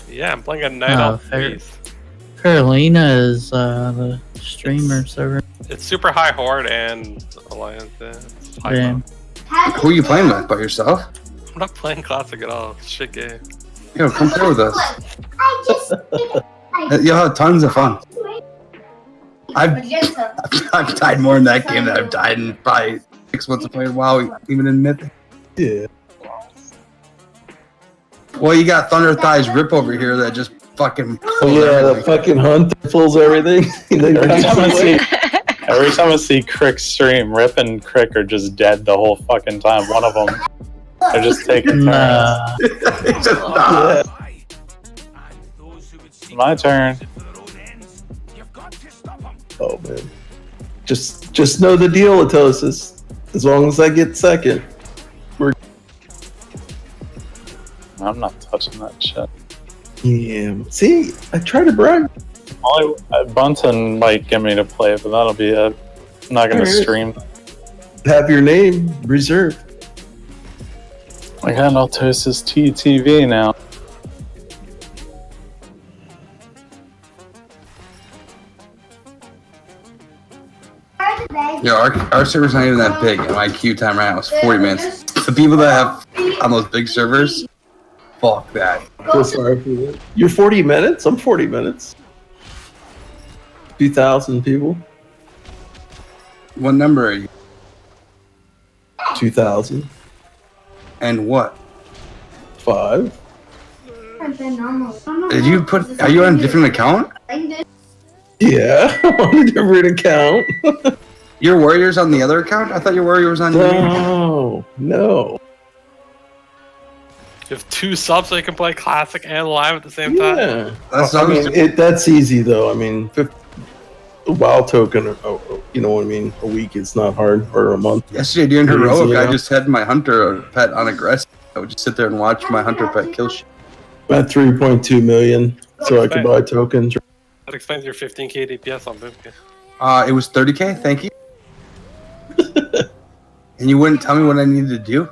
Yeah, I'm playing a Night Elf Faith. Carolina is the streamer server. It's super high horde and Alliance. Yeah, it's high Damn. Who are you playing with? By yourself? I'm not playing Classic at all. It's a shit game. Yo, come play with us. You'll have tons of fun. I've died more in that game than I've died in probably 6 months of playing WoW, even in Mythic. Yeah. Well, you got Thunder Thighs Rip over here that just fucking. The fucking hunter pulls everything. Every time I see Crick stream, Rip and Crick are just dead the whole fucking time. One of them, they're just taking turns. Yeah. My turn. Oh man. Just know the deal, Atosis. As long as I get second, we're. I'm not touching that shit. Yeah. See, I try to brag. Bunton might get me to play, but that'll be it. I'm not gonna stream. Have your name reserved. I got Altosis TTV now. Yeah, our server's not even that big, and my queue time right now is 40 minutes. The people that have on those big servers, fuck that. So sorry for that. You're 40 minutes? I'm 40 minutes. 2,000 people. What number are you? 2,000. And what? 5. Did you put? Are you on a different account? Yeah, on a different account. Your warrior's on the other account? I thought your warrior was on your main account. No. You have 2 subs so you can play classic and live at the same time. Yeah. That's I mean, that's easy though. I mean, a WoW token, you know what I mean? A week is not hard, or a month. Yesterday during Easy, heroic, you I know? just had my hunter pet on aggressive. I would just sit there and watch my hunter pet kill shit. At 3.2 million, so I could buy tokens. That explains your 15k DPS on Boomkin. It was 30k. Thank you. And you wouldn't tell me what I needed to do?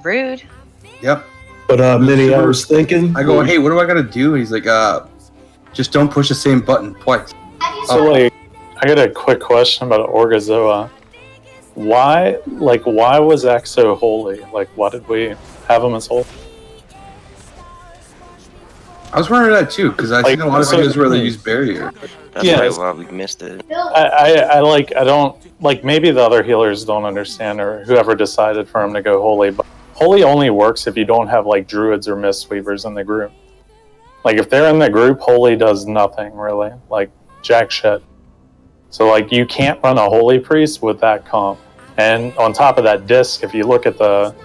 Rude. Yep. But Minnie, I was thinking. I go, hey, what do I gotta do? He's like, just don't push the same button twice. So, like, I got a quick question about Orgazoa. Why was Exo holy? Like, why did we have him as holy? I was wondering that too, because I've seen a lot of videos where they use barrier. That's Yeah. why we missed it. I don't like, maybe the other healers don't understand, or whoever decided for him to go holy, but holy only works if you don't have like druids or mistweavers in the group. Like, if they're in the group, holy does nothing really, like jack shit. So like, you can't run a holy priest with that comp. And on top of that, disc, if you look at the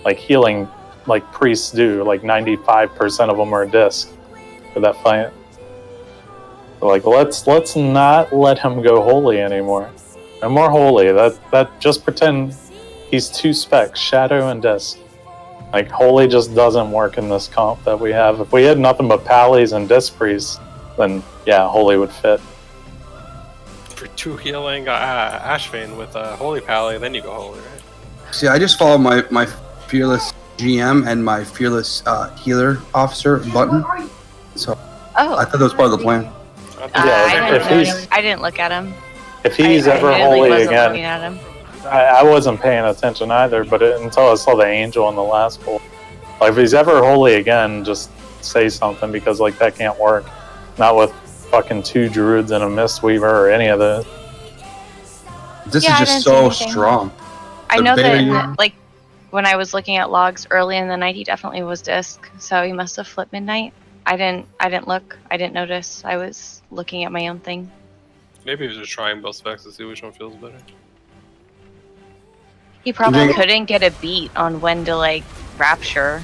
like healing like priests do, like 95% of them are disc for that fight. So, like, let's not let him go holy anymore. No more holy. That just pretend he's 2 specs, shadow and disc. Like, holy just doesn't work in this comp that we have. If we had nothing but pallies and disc priests, then yeah, holy would fit. For 2 healing Ashvane with Holy Pally, then you go holy, right? See, I just follow my fearless GM and my fearless healer officer button. So I thought that was part of the plan. I didn't look at him. If he's ever I holy wasn't again, looking at him. I wasn't paying attention either, but until I saw the angel in the last poll. Like, if he's ever holy again, just say something, because like, that can't work. Not with fucking 2 druids and a Mistweaver or any of those. This Yeah, I is just didn't so see anything. strong. I The know barrier- that, like, when I was looking at logs early in the night, he definitely was disc, so he must have flipped midnight. I didn't look. I didn't notice. I was looking at my own thing. Maybe he was just trying both specs to see which one feels better. He probably Jake- couldn't get a beat on when to like rapture.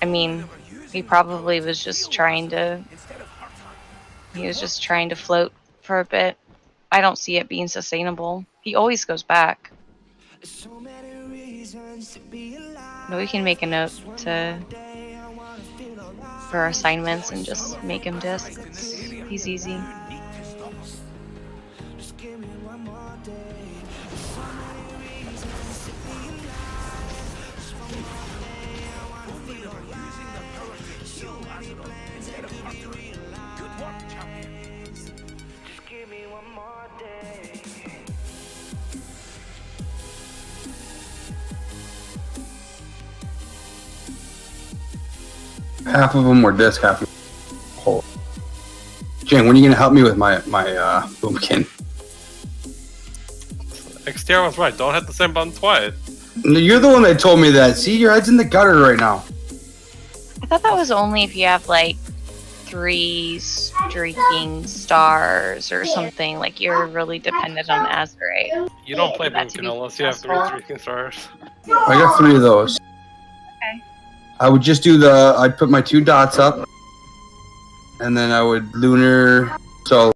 I mean, he probably was just trying to. He was just trying to float for a bit. I don't see it being sustainable. He always goes back. No, we can make a note for our assignments and just make him disc. He's easy. Half of them were disc, half of them were whole. Jen, when are you gonna help me with my boomkin? XTR was right. Don't hit the same button twice. No, you're the one that told me that. See, your head's in the gutter right now. I thought that was only if you have like 3 streaking stars or something. Like, you're really dependent on Azurite. You don't play That to Boomkin be unless you have 3 successful. streaking stars. I got 3 of those. Okay. I would just do I'd put my 2 dots up, and then I would lunar. So